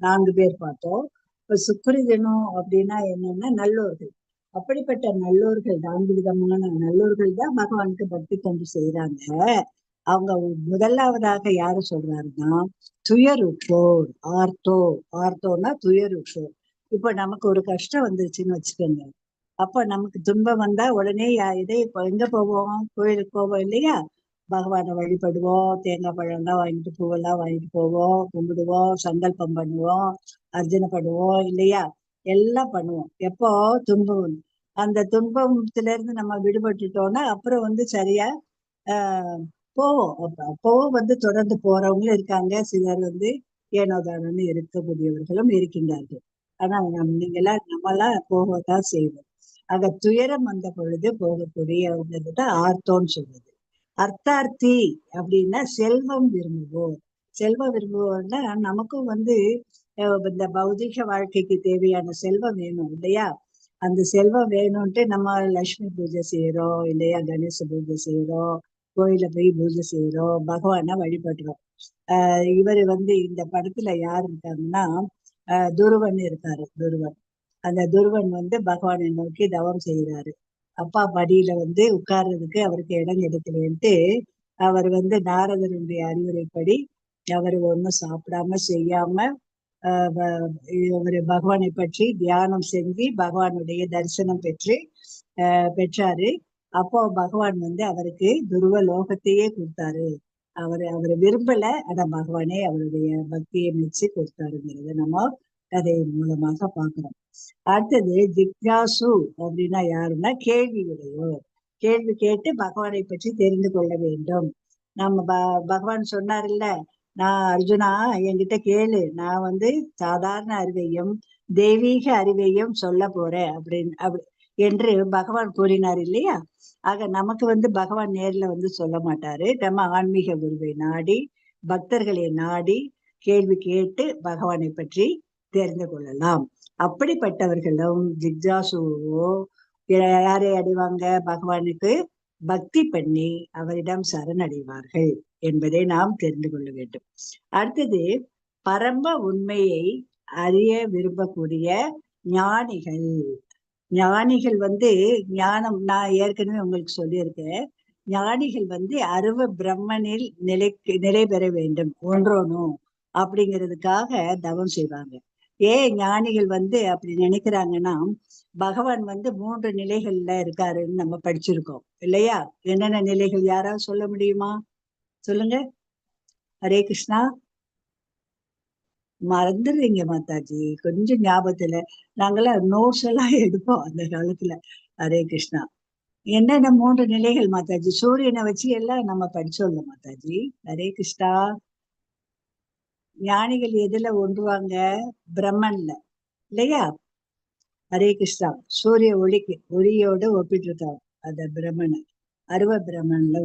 4 பேர் பார்த்தோம். இப்ப சுக்ரிதினம் அப்படின்னா என்னன்னா நல்லோர்கள். அப்படிப்பட்ட நல்லோர்கள் 4 விதமான நல்லோர்கள் தான் பகவானுக்கு பக்தி தொண்டு செய்யறாங்க. அவங்க முதலாவதாக யாரு சொல்றாருன்னா துயருற்றோர். ஆர்த்தோன்னா துயருற்றோர். இப்ப நமக்கு ஒரு கஷ்டம் வந்துருச்சுன்னு வச்சுக்கோங்க. அப்ப நமக்கு துன்பம் வந்தா உடனே எங்க போவோம்? கோயிலுக்கு போவோம் இல்லையா? பகவானை வழிபடுவோம், தேங்காய் பழம்லாம் வாங்கிட்டு, பூவெல்லாம் வாங்கிட்டு போவோம், கும்பிடுவோம், சங்கல்பம் பண்ணுவோம், அர்ச்சனைப்படுவோம் இல்லையா? எல்லாம் பண்ணுவோம். எப்போ துன்பம், அந்த துன்பத்துல இருந்து நம்ம விடுபட்டுட்டோம்னா அப்புறம் சரியா ஆஹ் போவோம். அப்பவும் தொடர்ந்து போறவங்களும் இருக்காங்க. சிலர் ஏனோதானோன்னு இருக்கக்கூடியவர்களும் இருக்கின்றார்கள். ஆனா நம்மெல்லாம் போகத்தான் செய்வோம். ஆக துயரம் வந்த பொழுது போகக்கூடியவங்கதான் ஆர்த்தோன்னு சொல்றது. அர்த்தார்த்தி அப்படின்னா செல்வம் விரும்புவோர். செல்வம் விரும்புவோர்னா நமக்கும் இந்த பௌதிக வாழ்க்கைக்கு தேவையான செல்வம் வேணும் இல்லையா? அந்த செல்வம் வேணும்ட்டு நம்ம லட்சுமி பூஜை செய்யறோம் இல்லையா? கணேச பூஜை செய்யறோம், கோயில போய் பூஜை செய்யறோம், பகவானை வழிபடுறோம். இவர் இந்த படத்துல யார் இருக்காங்கன்னா துருவன் இருக்காரு. அந்த துருவன் பகவானை நோக்கி தவம் செய்யறாரு. அப்பா படியில உட்கார்றதுக்கு அவருக்கு இடம் கிடைக்கலன்ட்டு அவர் நாரதருடைய அறிவுரைப்படி அவர் ஒன்னும் சாப்பிடாம செய்யாம ஒரு பகவானை பற்றி தியானம் செஞ்சு பகவானுடைய தரிசனம் பெற்றாரு. அப்போ பகவான் அவருக்கு துருவ லோகத்தையே கொடுத்தாரு. அவரை விரும்பல, ஆனா பகவானே அவருடைய பக்தியை மெச்சு கொடுத்தாருங்கிறத நம்ம கதை மூலமாக பாக்குறோம். அடுத்தது ஜிக்யாசு அப்படின்னா யாருன்னா கேள்வியுடையோர். கேள்வி கேட்டு பகவானை பற்றி தெரிந்து கொள்ள வேண்டும். நம்ம பகவான் சொன்னார்ல, நான் அர்ஜுனா என்கிட்ட கேளு, நான் சாதாரண அறிவையும் தெய்வீக அறிவையும் சொல்ல போறேன் அப்படி என்று பகவான் கூறினார் இல்லையா? ஆக நமக்கு பகவான் நேர்ல சொல்ல மாட்டாரு. நம்ம ஆன்மீக குருவை நாடி, பக்தர்களை நாடி கேள்வி கேட்டு பகவானை பற்றி தெரிந்து கொள்ளலாம். அப்படிப்பட்டவர்களும் ஜிக்ஜாசுவோ யாரை அடைவாங்க? பகவானுக்கு பக்தி பண்ணி அவரிடம் சரணடைவார்கள் என்பதை நாம் தெரிந்து கொள்ள வேண்டும். அடுத்தது பரம உண்மையை அறிய விரும்பக்கூடிய ஞானிகள். ஞானிகள் ஞானம் நான் ஏற்கனவே உங்களுக்கு சொல்லியிருக்கேன். ஞானிகள் அருவ பிரம்மனில் நிலை பெற வேண்டும், ஒன்றோனும் அப்படிங்கிறதுக்காக தவம் செய்வாங்க. ஏன் ஞானிகள் அப்படி நினைக்கிறாங்கன்னா, பகவான் 3 நிலைகள்ல இருக்காருன்னு நம்ம படிச்சிருக்கோம் இல்லையா? என்னென்ன நிலைகள் யாராவது சொல்ல முடியுமா? சொல்லுங்க. ஹரே கிருஷ்ணா. மறந்துடுவீங்க மாதாஜி, கொஞ்சம் ஞாபகத்துல. நாங்கெல்லாம் நோட்ஸ் எல்லாம் எடுப்போம் அந்த காலத்துல. ஹரே கிருஷ்ணா. என்னென்ன 3 நிலைகள் மாதாஜி? சூரியனை வச்சு எல்லாம் நம்ம படிச்சோம்ல மாதாஜி. ஹரே கிருஷ்ணா. ஞானிகள் எதுல ஒன்றுவாங்க? பிரம்மன்ல இல்லையா? ஹரே கிருஷ்ணா. சூரிய ஒளியோடு ஒப்பிட்டு இருக்காங்க அந்த பிரம்மனை. அருவ பிரம்மன்ல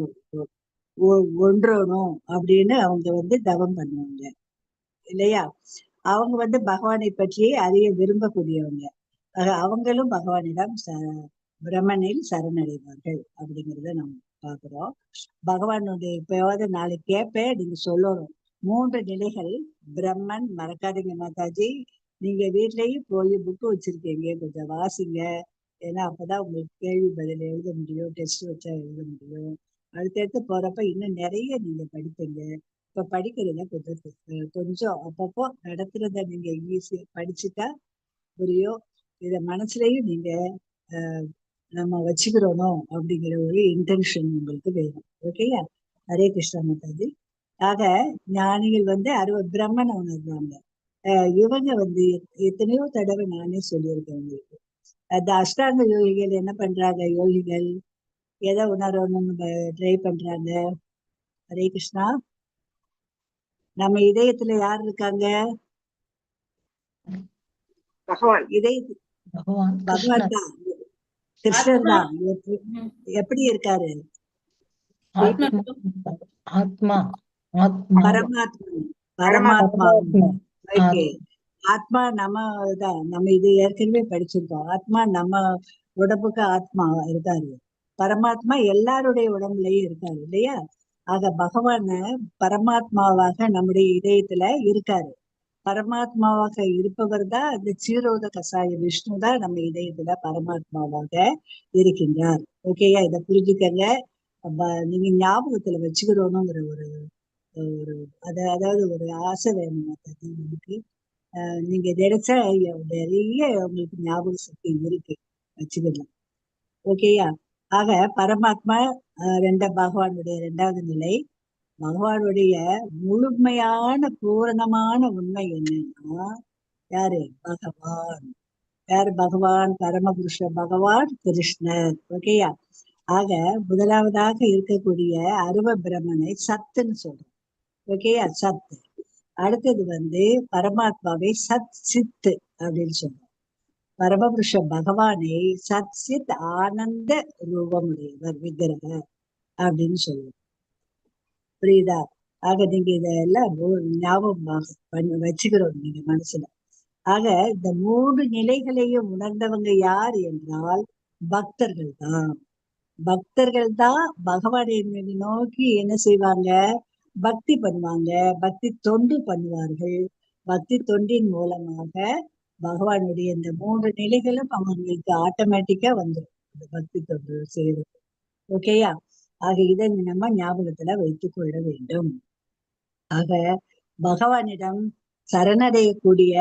ஒன்றோனும் அப்படின்னு அவங்க தவம் பண்ணுவாங்க இல்லையா? அவங்க பகவானை பற்றியே அறிய விரும்பக்கூடியவங்க. அவங்களும் பகவானிடம் பிரம்மனில் சரணடைவார்கள் அப்படிங்கிறத நம்ம பாக்குறோம். பகவானுடைய இப்பயாவது நாளைக்கு கேட்பேன், நீங்க சொல்லணும் 3 நிலைகள். பிரம்மன் மறக்காதீங்க மாதாஜி. நீங்க வீட்லயும் போய் புக்கு வச்சிருக்கீங்க, கொஞ்சம் வாசிங்க. ஏன்னா அப்பதான் உங்களுக்கு கேள்வி பதில் எழுத முடியும், டெஸ்ட் வச்சா எழுத முடியும். அடுத்தடுத்து போறப்ப இன்னும் நிறைய நீங்க படிப்பீங்க. இப்ப படிக்கிறத கொஞ்சம் அப்பப்போ நடத்துறத நீங்க ஈஸியா படிச்சுட்டா புரியும். இத மனசுலயும் நீங்க நம்ம வச்சுக்கிறோம் அப்படிங்கிற ஒரு இன்டென்ஷன் உங்களுக்கு வேணும். ஓகேயா? ஹரே கிருஷ்ணா மாதாஜி. ஆக ஞானிகள் அருவ பிரம்மனை உணர்றாங்க. இவங்க எத்தனையோ தடவை நானே சொல்லியிருக்கேன் உங்களுக்கு. அந்த அஷ்டாங்க யோகிகள் என்ன பண்றாங்க? யோகிகள் எதை உணரணும்னு ட்ரை பண்றாங்க? ஹரே கிருஷ்ணா. நம்ம இதயத்துல யார் இருக்காங்க? பகவான். பகவான் தான். கிருஷ்ணர் தான். எப்படி இருக்காரு? ஆத்மா பரமாத்மா. பரமாத்மா. ஓகே. ஆத்மா நம்ம இது ஏற்கனவே படிச்சிருக்கோம். ஆத்மா நம்ம உடம்புக்கு ஆத்மா இருக்காரு. பரமாத்மா எல்லாருடைய உடம்புலயும் இருக்காரு இல்லையா? ஆக பகவான பரமாத்மாவாக நம்முடைய இதயத்துல இருக்காரு. பரமாத்மாவாக இருப்பவர் தான் அந்த சீரோத கசாய விஷ்ணு தான் நம்ம இதயத்துல பரமாத்மாவாக இருக்கின்றார். ஓகேயா? இதை புரிஞ்சுக்கங்க. நீங்க ஞாபகத்துல வச்சுக்கிறோனுங்கிற ஒரு அதாவது ஒரு ஆசை வேணும் நமக்கு. நீங்க நினைச்சா நிறைய உங்களுக்கு ஞாபக சக்தி இருக்கு, வச்சுக்கலாம். ஓகேயா? ஆக பரமாத்மா பகவானுடைய 2வது நிலை. பகவானுடைய முழுமையான பூரணமான உண்மை என்னன்னா யாரு? பகவான். யாரு பகவான்? பரமபுருஷ பகவான் கிருஷ்ணர். ஓகேயா? ஆக முதலாவதாக இருக்கக்கூடிய அருவ பிரம்மனை சத்துன்னு சொல்றோம். ஓகேயா? சத்து. அடுத்தது பரமாத்மாவை சத் சித்து அப்படின்னு சொல்றோம். பரமபுருஷ பகவானை சத் சித் ஆனந்த ரூபமுடையவர் விக்கிரகர் அப்படின்னு சொல்லுவோம். புரியுதா? ஆக நீங்க இதெல்லாம் ஞாபகம் வச்சுக்கிறோம் நீங்க மனசுல. ஆக இந்த 3 நிலைகளையும் உணர்ந்தவங்க யார் என்றால் பக்தர்கள் தான். பக்தர்கள் தான் பகவானை நோக்கி என்ன செய்வாங்க? பக்தி பண்ணுவாங்க, பக்தி தொண்டு பண்ணுவார்கள். பக்தி தொண்டின் மூலமாக பகவானுடைய இந்த 3 நிலைகளும் அவங்களுக்கு ஆட்டோமேட்டிக்கா வந்துடும், இந்த பக்தி தொண்டு செய்யறது. ஓகேயா? ஆக இதை நம்ம ஞாபகத்துல வைத்துக் கொள்ள வேண்டும். ஆக பகவானிடம் சரணடையக்கூடிய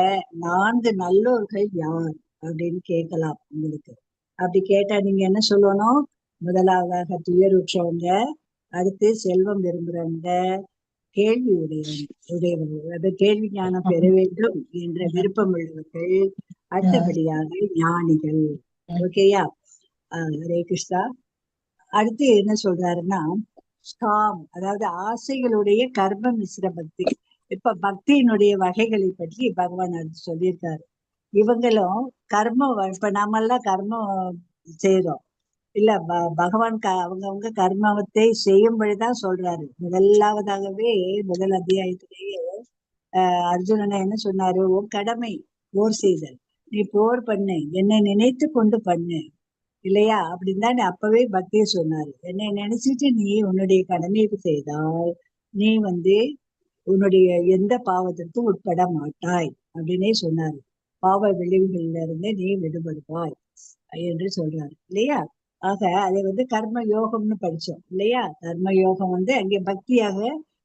4 நல்லோர்கள் யார் அப்படின்னு கேட்கலாம் உங்களுக்கு. அப்படி கேட்டா நீங்க என்ன சொல்லணும்? முதலாவதாக துயருற்றவங்க, அடுத்து செல்வம் விரும்புறவங்க, கேள்வி உடையவர்கள், அது கேள்வி ஞானம் பெற வேண்டும் என்ற விருப்பம் உள்ளவர்கள், அடுத்தபடியாக ஞானிகள். ஓகேயா? ஹரே கிருஷ்ணா. அடுத்து என்ன சொல்றாருன்னா ஸ்காம், அதாவது ஆசைகளுடைய கர்ம மிஸ்ர பக்தி. இப்ப பக்தியினுடைய வகைகளை பற்றி பகவான் அடுத்து சொல்லியிருக்காரு. இவங்களும் கர்மம், இப்ப நாமெல்லாம் கர்மம் செய்யறோம் இல்ல, பகவான் அவங்கவுங்க கர்மத்தை செய்யும்படிதான் சொல்றாரு. முதலாவதாகவே முதல் அத்தியாயத்திலேயே அர்ஜுனனை என்ன சொன்னாரு? உன் கடமை போர் செய்தல், நீ போர் பண்ணு, என்னை நினைத்து கொண்டு பண்ணு இல்லையா? அப்படின்னு தான் அப்பவே பக்தியை சொன்னாரு. என்னை நினைச்சிட்டு நீ உன்னுடைய கடமையை செய்தால் நீ உன்னுடைய எந்த பாவத்திற்கும் உட்பட மாட்டாய் அப்படின்னே சொன்னாரு. பாவ விளைவுகள்ல இருந்து நீ விடுபடுவாய் என்று சொல்றாரு இல்லையா? ஆக அதை கர்ம யோகம்னு படிச்சோம் இல்லையா? கர்ம யோகம் அங்கே பக்தியாக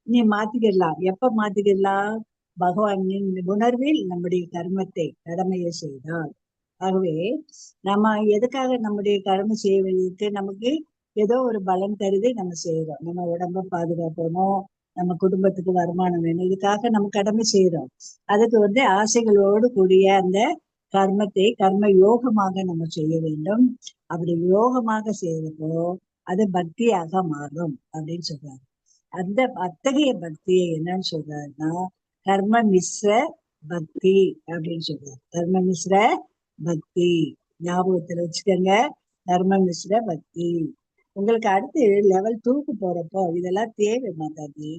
நீ மாத்திக்கிடலாம். எப்ப மாத்திக்கிடலாம்? பகவானின் உணர்வில் நம்முடைய கர்மத்தை கடமையை செய்தால். ஆகவே நம்ம எதுக்காக நம்முடைய கடமை செய்வதற்கு நமக்கு ஏதோ ஒரு பலன் தருது நம்ம செய்யறோம். நம்ம உடம்ப பாதுகாக்கணும், நம்ம குடும்பத்துக்கு வருமானம் வேணும், இதுக்காக நம்ம கடமை செய்யறோம். அதுக்கு ஆசைகளோடு கூடிய அந்த கர்மத்தை கர்ம யோகமாக நம்ம செய்ய வேண்டும். அப்படி யோகமாக செய்யறப்போ அது பக்தியாக மாறும் அப்படின்னு சொல்றாரு. அந்த அத்தகைய பக்தியை என்னன்னு சொல்றாருன்னா கர்ம மிஸ்ர பக்தி அப்படின்னு சொல்றாரு. கர்ம மிஸ்ர பக்தி ஞாபகத்துல வச்சுக்கோங்க. கர்ம மிஸ்ர பக்தி. உங்களுக்கு அடுத்து லெவல் 2க்கு போறப்போ இதெல்லாம் தேவை மாதாஜி,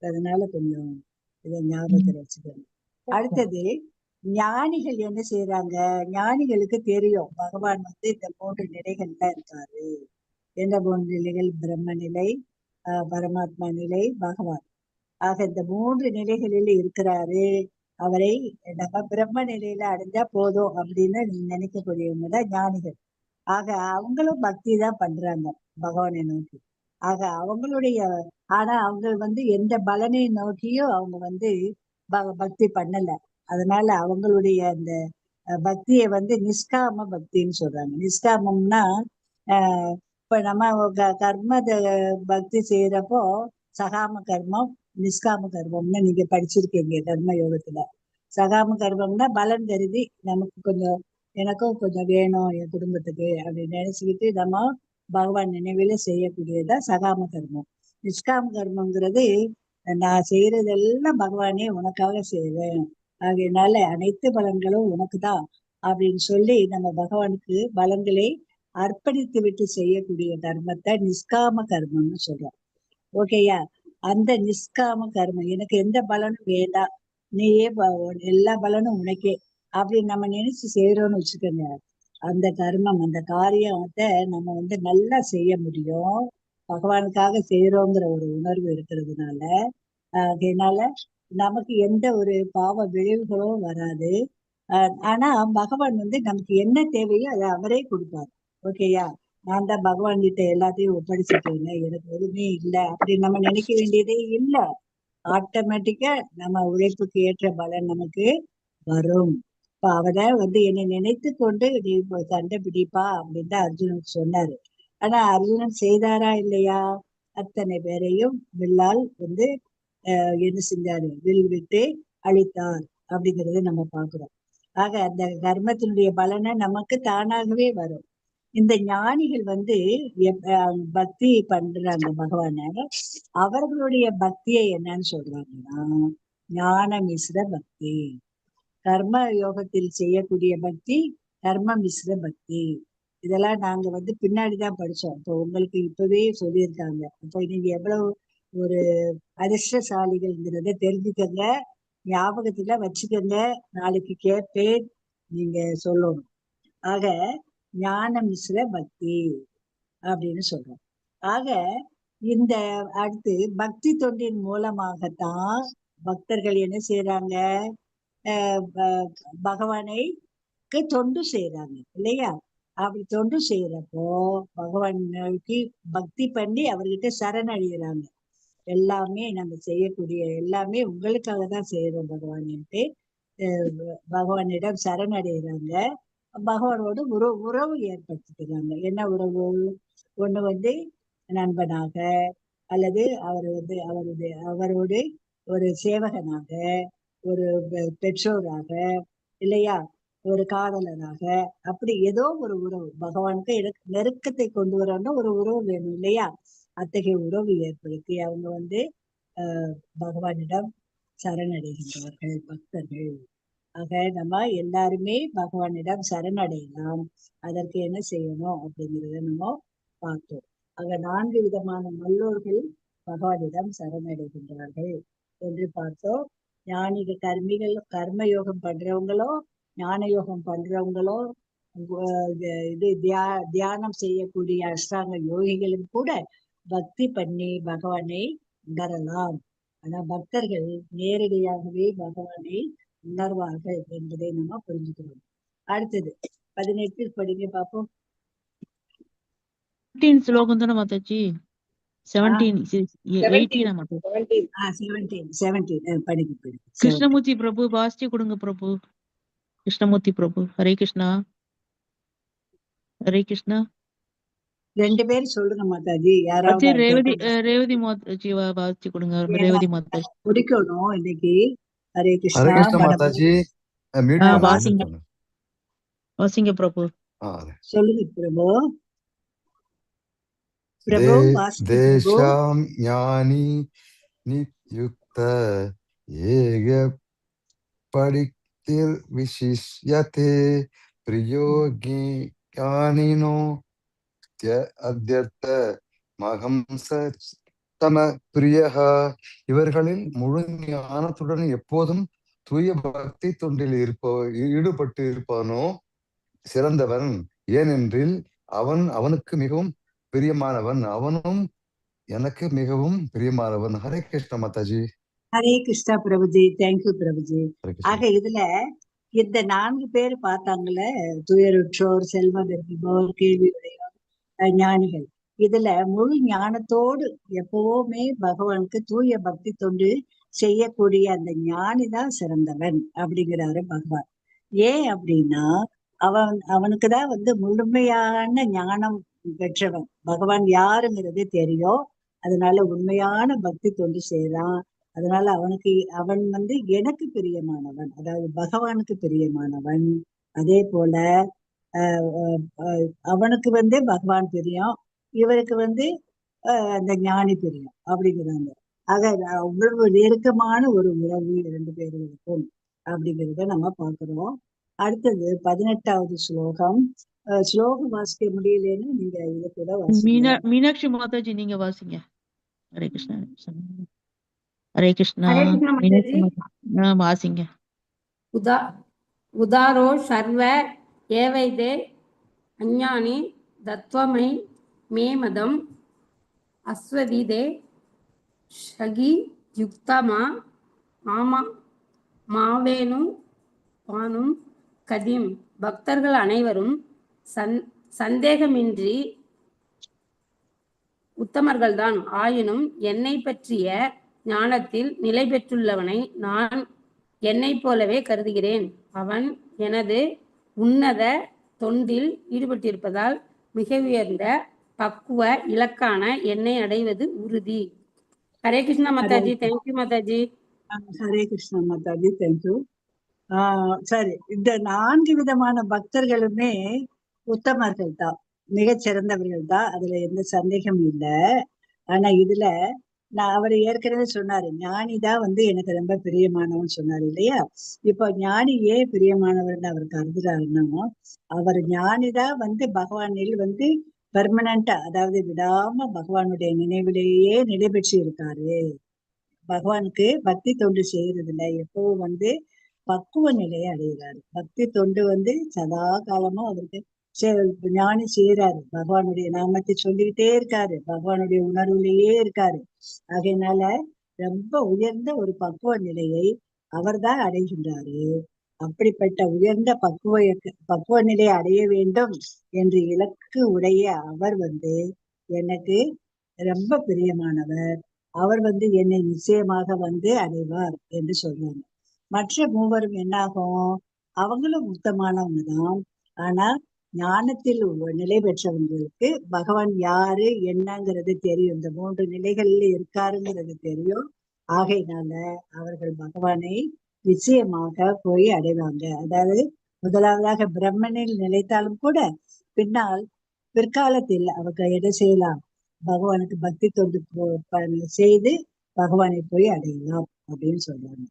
அதனால கொஞ்சம் இதை ஞாபகத்துல வச்சுக்கோங்க. அடுத்தது ஞானிகள் என்ன செய்யறாங்க? ஞானிகளுக்கு தெரியும் பகவான் இந்த 3 நிலைகள்ல இருக்காரு. எந்த 3 நிலைகள்? பிரம்ம நிலை, பரமாத்மா நிலை, பகவான். ஆக இந்த 3 நிலைகளில் இருக்கிறாரு. அவரை நம்ம பிரம்ம நிலையில அடைஞ்சா போதும் அப்படின்னு நினைக்கக்கூடியவங்க தான் ஞானிகள். ஆக அவங்களும் பக்தி தான் பண்றாங்க பகவானை நோக்கி. ஆக அவங்களுடைய ஆனா அவங்க எந்த பலனை நோக்கியும் அவங்க பக்தி பண்ணல. அதனால அவங்களுடைய அந்த பக்தியை நிஷ்காம பக்தின்னு சொல்றாங்க. நிஷ்காமம்னா இப்ப நம்ம கர்ம பக்தி செய்யறப்போ சகாம கர்மம், நிஷ்காம கர்மம்னு நீங்க படிச்சிருக்கீங்க கர்ம யோகத்துல. சகாம கர்மம்னா பலன் கருதி நமக்கு எனக்கும் கொஞ்சம் வேணும் என் குடும்பத்துக்கு அப்படின்னு நினைச்சுக்கிட்டு நம்ம பகவான் நினைவில செய்யக்கூடியதா சகாம கர்மம். நிஷ்காம கர்மங்கிறது நான் செய்யறதெல்லாம் பகவானே உனக்காக செய்வேன், ஆகையினால அனைத்து பலன்களும் உனக்கு தான் அப்படின்னு சொல்லி நம்ம பகவானுக்கு பலன்களை அர்ப்பணித்து விட்டு செய்யக்கூடிய கர்மத்தை நிஷ்காம கர்மம்னு சொல்றோம். ஓகேயா? அந்த நிஷ்காம கர்மம், எனக்கு எந்த பலனும் வேண்டாம், நீயே எல்லா பலனும் உனக்கே அப்படின்னு நம்ம நினைச்சு செய்யறோம்னு வச்சுக்கோங்க, அந்த கர்மம் அந்த காரியத்தை நம்ம நல்லா செய்ய முடியும். பகவானுக்காக செய்யறோங்கிற ஒரு உணர்வு இருக்கிறதுனால அதனால நமக்கு எந்த ஒரு பாவ விளைவுகளும் வராது. ஆனா பகவான் நமக்கு என்ன தேவையோ அதை அவரே கொடுப்பாரு. ஓகேயா? நான் தான் பகவான் கிட்ட எல்லாத்தையும் ஒப்படைச்சிட்டேன், எனக்கு எதுவுமே இல்லை அப்படின்னு நம்ம நினைக்க வேண்டியதே இல்லை. ஆட்டோமேட்டிக்கா நம்ம உழைப்புக்கு ஏற்ற பலன் நமக்கு வரும். இப்ப அவரை என்னை நினைத்து கொண்டு நீ சண்டை பிடிப்பா அப்படின்னு தான் அர்ஜுனன் சொன்னாரு. ஆனா அர்ஜுனன் செய்தாரா இல்லையா? அத்தனை பேரையும் வில்லால் என்ன செஞ்சாரு? வில் விட்டு அழித்தார் அப்படிங்கறத நம்ம பாக்குறோம். ஆக அந்த கர்மத்தினுடைய பலனை நமக்கு தானாகவே வரும். இந்த ஞானிகள் பக்தி பண்றாங்க பகவான, அவர்களுடைய பக்தியை என்னன்னு சொல்றாங்கன்னா ஞான மிஸ்ர பக்தி. கர்ம யோகத்தில் செய்யக்கூடிய பக்தி கர்ம மிஸ்ர பக்தி. இதெல்லாம் நாங்க பின்னாடிதான் படிச்சோம். இப்போ உங்களுக்கு இப்பவே சொல்லியிருக்காங்க. அப்போ நீங்க எவ்வளவு ஒரு அதிர்ஷ்டசாலிகள்ங்கிறத தெரிஞ்சுக்கங்க, ஞாபகத்துல வச்சுக்கங்க, நாளைக்கு கேட்பேன், நீங்க சொல்லணும். ஆக ஞான மிஸ்ர பக்தி அப்படின்னு சொல்றோம். ஆக இந்த அடுத்து பக்தி தொண்டின் மூலமாகத்தான் பக்தர்கள் என்ன செய்யறாங்க? பகவானைக்கு தொண்டு செய்யறாங்க இல்லையா? அப்படி தொண்டு செய்யறப்போ பகவானுக்கு பக்தி பண்ணி அவர்கிட்ட சரணடைகிறாங்க. எல்லாமே நம்ம செய்யக்கூடிய எல்லாமே உங்களுக்காக தான் செய்யறோம் பகவான்ட்டு பகவானிடம் சரணடைகிறாங்க. பகவானோடு உறவு ஏற்படுத்திக்கிறாங்க. என்ன உறவு? ஒண்ணு நண்பனாக, அல்லது அவரோடு ஒரு சேவகனாக, ஒரு பெற்றோராக, இல்லையா, ஒரு காதலராக, அப்படி ஏதோ ஒரு உறவு. பகவானுக்கு நெருக்கத்தை கொண்டு வரணும்னா ஒரு உறவு வேணும் இல்லையா? அத்தகைய உறவு ஏற்படுத்தி அவங்க பகவானிடம் சரணடைகின்றவர்கள் பக்தர்கள். ஆக நம்ம எல்லாருமே பகவானிடம் சரணடையலாம். அதற்கு என்ன செய்யணும் அப்படிங்கிறத நம்ம பார்த்தோம். ஆக 4 விதமான நல்லோர்கள் பகவானிடம் சரணடைகின்றார்கள் என்று பார்த்தோம். ஞானிகள் கர்மிகள் கர்ம யோகம் பண்றவங்களோ ஞான யோகம் பண்றவங்களோ தியானம் செய்யக்கூடிய அஷ்டாங்க யோகிகளும் கூட பக்தி பண்ணி பகவானை உணரலாம். ஆனா பக்தர்கள் நேரடியாகவே பகவானை உணர்வார்கள் என்பதை நம்ம புரிஞ்சுக்கிறோம். அடுத்தது 18 படிங்க பார்ப்போம். 17 ஸ்லோகம் தானே மாதாஜி? 17 18 மாதாஜி? 17 படிங்க. கிருஷ்ணமூர்த்தி பிரபு வாசிச்சு கொடுங்க பிரபு. கிருஷ்ணமூர்த்தி பிரபு. ஹரே கிருஷ்ணா. ஹரே கிருஷ்ணா. 2 பேரும் சொல்லுங்க மாதாஜி. யாராவது ரேவதி மாதாஜி வாசிச்சு கொடுங்க. ரேவதி மாதாஜி முடிக்கணும் இன்னைக்கு. ஹரே ஹரே கிருஷ்ணா. கிருஷ்ண மாதாஜி. வாசிங்க பிரபு. சொல்லுங்க பிரபு. பிரபு தேஷாம் ஞானி நியுக்த ஏக படிக்திர் விசிஷ்யதே பிரியோகி ஞானினோ அத்யர்த்த மகம்ச தம பிரியஹா. இவர்களில் முழு ஞானத்துடன் எப்போதும் தூய பக்தி தொண்டில் ஈடுபட்டு இருப்பானோ சிறந்தவன். ஏனென்றில் அவனுக்கு மிகவும் பிரியமானவன், அவனும் எனக்கு மிகவும் பிரியமானவன். ஹரே கிருஷ்ண மாதாஜி. ஹரே கிருஷ்ணா பிரபுஜி. தேங்க்யூ பிரபுஜி. ஆக இதுல இந்த 4 பேர் பார்த்தாங்கல்ல, துயருற்றோர், செல்வம் பெறுவோர், கேள்வியுடையோர், ஞானிகள். இதுல முழு ஞானத்தோடு எப்பவுமே பகவானுக்கு தூய பக்தி தொண்டு செய்யக்கூடிய அந்த ஞானிதான் சிறந்தவன் அப்படிங்கிறாரு பகவான். ஏன் அப்படின்னா அவனுக்குதான் முழுமையான ஞானம் பெற்றவன். பகவான் யாருங்கிறது தெரியும். அதனால உண்மையான பக்தி தொண்டு செய்யறான். அதனால அவன் எனக்கு பிரியமானவன், அதாவது பகவானுக்கு பிரியமானவன். அதே போல அவனுக்கு பகவான் பிரியம், இவருக்கு அந்த ஞானி பிரியம் அப்படிங்கிறாங்க. ஆக அவ்வளவு நெருக்கமான ஒரு உறவு 2 பேர்களுக்கும் அப்படிங்கிறத நம்ம பார்க்கிறோம். அடுத்தது 18வது ஸ்லோகம். ஸ்லோகம் வாசிக்க முடியலன்னு நீங்க இதை கூட வாசிங்க. மீனாட்சி மாதாஜி நீங்க வாசிங்க. ஹரே கிருஷ்ணா. ஹரே கிருஷ்ணா. ஹரே கிருஷ்ணா மீனாட்சி மாதாஜி. மாதா வாசிங்க. உதாரோ சர்வ ஏவைதே அஞ்ஞானி தத்வமை மே மதம் அஸ்வதிதே ஷகி யுக்தமா ஆமா மாவேனும் பானும் கதிம். பக்தர்கள் அனைவரும் சந்தேகமின்றி உத்தமர்கள்தான். ஆயினும் என்னை பற்றிய ஞானத்தில் நிலை பெற்றுள்ளவனை நான் என்னை போலவே கருதுகிறேன். அவன் எனது உன்னத தொண்டில் ஈடுபட்டிருப்பதால் மிக உயர்ந்த பக்குவ இலக்கான என்னை அடைவது உறுதி. ஹரே கிருஷ்ணா மாதாஜி. தேங்க்யூ மாதாஜி. ஹரே கிருஷ்ணா மாதாஜி. தேங்க்யூ. சரி, இந்த 4 விதமான பக்தர்களுமே உத்தமர்கள் தான், மிகச்சிறந்தவர்கள் தான், அதுல எந்த சந்தேகமும் இல்லை. ஆனா இதுல அவர் ஏற்கனவே சொன்னாரு, ஞானிதான் எனக்கு ரொம்ப பிரியமானவன் சொன்னாரு இல்லையா? இப்போ ஞானி ஏன் பிரியமானவர்னு அவர் கருதுறாருன்னா, அவர் ஞானிதான் பகவானில் பெர்மனண்டா, அதாவது விடாம பகவானுடைய நினைவிலேயே நிலை பெற்று இருக்காரு. பகவானுக்கு பக்தி தொண்டு செய்யறது இல்லை, எப்பவும் பக்குவ நிலையை அடைகிறாரு. பக்தி தொண்டு சதா காலமும் அவருக்கு ஞானி செய்யறாரு. பகவானுடைய நாமத்தை சொல்லிக்கிட்டே இருக்காரு, பகவானுடைய உணர்வுலேயே இருக்காரு. ஆகையினால ரொம்ப உயர்ந்த ஒரு பக்குவ நிலையை அவர்தான் அடைகின்றாரு. அப்படிப்பட்ட உயர்ந்த பக்குவ நிலையை அடைய வேண்டும் என்று இலக்கு உடைய அவர் எனக்கு ரொம்ப பிரியமானவர். அவர் என்னை நிச்சயமாக அடைவார் என்று சொல்றாங்க. மற்ற மூவரும் என்னாகும், அவங்களும் முக்தமானவங்க தான். ஆனா ஞானத்தில் நிலை பெற்றவங்களுக்கு பகவான் யாரு என்னங்கிறது தெரியும், இந்த 3 நிலைகள்ல இருக்காருங்கிறது தெரியும். ஆகையினால அவர்கள் பகவானை நிச்சயமாக போய் அடைவாங்க. அதாவது முதலாவதாக பிரம்மனில் நிலைத்தாலும் கூட பிற்காலத்தில் அவர்கள் என்ன செய்யலாம், பகவானுக்கு பக்தி தொண்டு செய்து பகவானை போய் அடையலாம் அப்படின்னு சொல்றாங்க.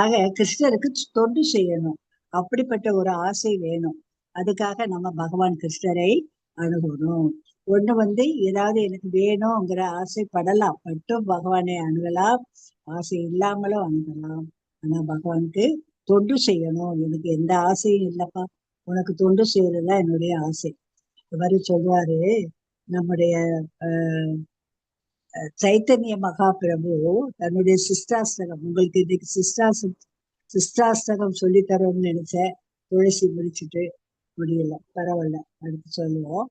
ஆக கிருஷ்ணருக்கு தொண்டு செய்யணும், அப்படிப்பட்ட ஒரு ஆசை வேணும். அதுக்காக நம்ம பகவான் கிருஷ்ணரை அணுகணும். ஒண்ணு ஏதாவது எனக்கு வேணுங்கிற ஆசைப்படலாம், பட்டும் பகவானை அணுகலாம், ஆசை இல்லாமலும் அணுகலாம். ஆனா பகவானுக்கு தொண்டு செய்யணும், எனக்கு எந்த ஆசையும் இல்லப்பா, உனக்கு தொண்டு செய்யறதுதான் என்னுடைய ஆசை. இவரு சொல்வாரு, நம்முடைய சைத்தன்ய மகாபிரபு தன்னுடைய சிஷ்டாஷ்டகம், உங்களுக்கு இன்னைக்கு சிஷ்டாஷ்டகம் சொல்லி தரோம்னு நினைச்சேன், துளசி முடிச்சுட்டு முடியல, பரவாயில்ல, அடுத்து சொல்லுவோம்.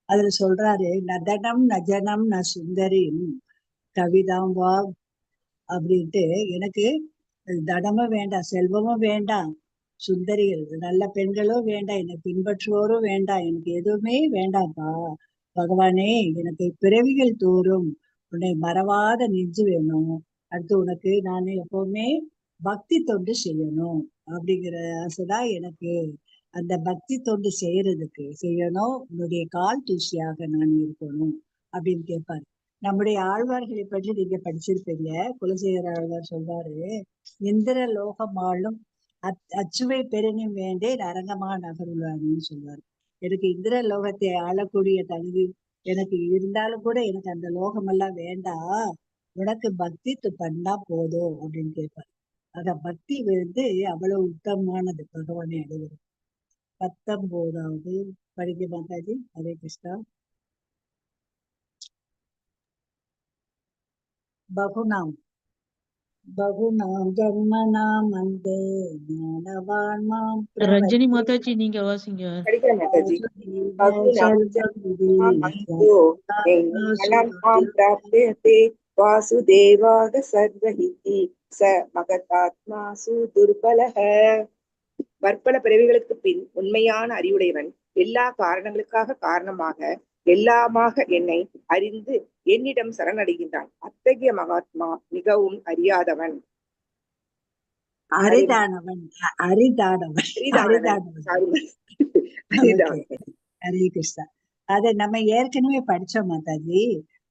அதுல சொல்றாரு, நதனம் நஜனம் ந சுந்தரின் கவிதாம் வா அப்படின்ட்டு, எனக்கு தனமும் வேண்டாம், செல்வமும் வேண்டாம், சுந்தரிகள் நல்ல பெண்களும் வேண்டாம், என்னை பின்பற்றுவோரும் வேண்டாம், எனக்கு எதுவுமே வேண்டாம்ப்பா பகவானே, எனக்கு பிறவிகள் தோறும் உன்னை மறவாத நெஞ்சு வேணும். அடுத்து உனக்கு நான் எப்பவுமே பக்தி தொண்டு செய்யணும் அப்படிங்கிற ஆசைதான் எனக்கு. அந்த பக்தி தொண்டு செய்யணும், உன்னுடைய கால் தூசியாக நான் இருக்கணும் அப்படின்னு கேட்பாரு. நம்முடைய ஆழ்வார்களை பற்றி நீங்க படிச்சிருப்பீங்க. குலசேகர ஆழ்வார் சொல்றாரு, இந்திர லோகம் ஆளும் அச்சுவை பெருனும் வேண்டேன் அரங்கமா நகருவான்னு சொல்றாரு. எனக்கு இந்திர லோகத்தை ஆளக்கூடிய தகுதி எனக்கு இருந்தாலும் கூட எனக்கு அந்த லோகம் எல்லாம் வேண்டாம், உனக்கு பக்தி பண்ணா போதும் அப்படின்னு கேட்பாரு. ஆக பக்தி அவ்வளவு உத்தமமானது பகவானை அடைவது. 19வது படிக்க மாதாஜி. ஹரே கிருஷ்ணா. பகுநாம் ஜன்மனாம் அந்தே ஞானவான் மாம் ரஞ்சனி மாதாஜி நீங்க வாசிங்க. படிக்கிறேன் மாதாஜி. வாசுதேவாக சர்வஹிதி ச மகதாத்மாசு துர்பலஹ. பற்பல பிறவிகளுக்கு பின் உண்மையான அறிவுடையவன், எல்லா காரணங்களுக்காக காரணமாக எல்லாமாக என்னை அறிந்து என்னிடம் சரணடைகின்றான். அத்தகைய மகாத்மா மிகவும் அறியாதவன், அரிதானவன். ஹரே கிருஷ்ணா. அதை நம்ம ஏற்கனவே படிச்சோம் மாதாஜி.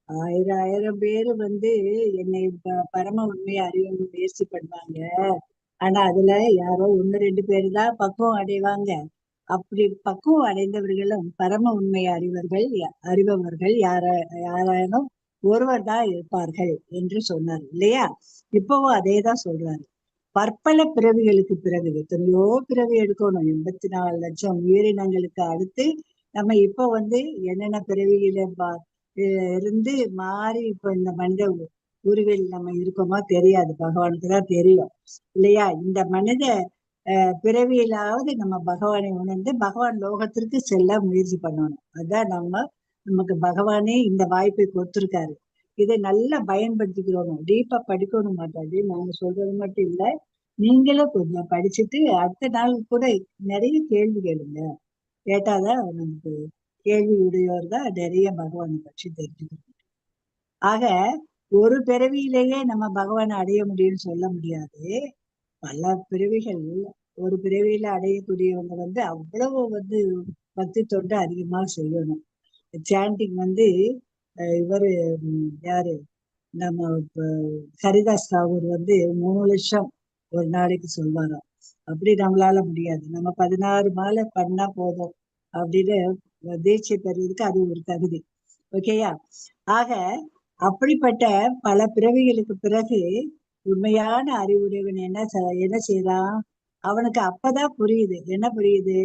1000 பேரு என்னை பரம உண்மையை அறியணும் முயற்சி பண்ணுவாங்க, ஆனா அதுல யாரோ 1-2 பேரு தான் பக்குவம் அடைவாங்க. அப்படி பக்குவம் அடைந்தவர்களும் பரம உண்மை அறிபவர்கள் யாரானும் ஒருவர் தான் இருப்பார்கள் என்று சொன்னார் இல்லையா? இப்பவும் அதேதான் சொல்றாரு. பற்பல பிறவிகளுக்கு பிறகு எத்தனையோ பிறவி எடுக்கணும், 84 லட்சம் உயிரினங்களுக்கு அடுத்து நம்ம இப்ப என்னென்ன பிறவியில இருந்து மாறி இப்ப இந்த மனித உருவில் நம்ம இருக்கோமோ தெரியாது, பகவானுக்கு தான் தெரியும் இல்லையா? இந்த மனித பிறவியிலாவது நம்ம பகவானை உணர்ந்து பகவான் லோகத்திற்கு செல்ல முயற்சி பண்ணணும். அதான் நமக்கு பகவானே இந்த வாய்ப்பை கொடுத்திருக்காரு. இதை நல்லா பயன்படுத்திக்கிறோம், டீப்பா படிக்கணும் மாட்டாது. நாங்க சொல்றது மட்டும் இல்ல, நீங்களும் கொஞ்சம் படிச்சுட்டு அடுத்த நாள் கூட நிறைய கேள்வி கேளுங்க. கேட்டாதான் நமக்கு கேள்வி உடையோர் தான் நிறைய பகவானை பற்றி தெரிஞ்சுக்கணும். ஆக ஒரு பிறவியிலேயே நம்ம பகவானை அடைய முடியும்னு சொல்ல முடியாது. பல பிறவிகள், ஒரு பிறவியில அடையக்கூடியவங்க அவ்வளவு பக்தி தொண்டு அதிகமா செய்யணும். சாண்டிங் இவரு யாரு, நம்ம ஹரிதாஸ் தாகூர் 3 லட்சம் ஒரு நாளைக்கு சொல்வாராம். அப்படி நம்மளால முடியாது. நம்ம 16 மாலை பண்ணா போதும் அப்படின்னு தீட்சை பெறுவதற்கு அது ஒரு தகுதி. ஓகேயா? ஆக அப்படிப்பட்ட பல பிறவிகளுக்கு பிறகு உண்மையான அறிவுடையவன் என்ன செய்யறான்? அவனுக்கு அப்பதான் புரியுது. என்ன புரியுது?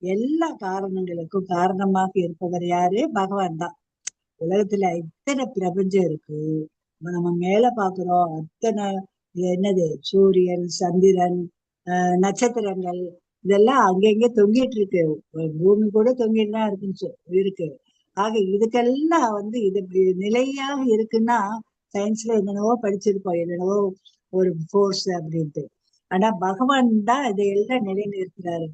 எல்லா காரணங்களுக்கும் காரணமாக இருப்பவர் யாரு? பகவான் தான். உலகத்துல இத்தனை பிரபஞ்சம் இருக்கு, நம்ம மேல பாக்குறோம், அத்தனை என்னது சூரியன், சந்திரன், நட்சத்திரங்கள், இதெல்லாம் அங்கங்க தொங்கிட்டு இருக்கு. பூமி கூட தொங்கிட்டு தான் இருக்கு. ஆக இதுக்கெல்லாம் இது நிலையாக இருக்குன்னா சயின்ஸ்ல என்னென்னவோ படிச்சிருப்போம், என்னென்னவோ ஒரு ஃபோர்ஸ் அப்படின்ட்டு. ஆனா பகவான் தான் இதையெல்லாம் நிலைநிறுத்துறாரு.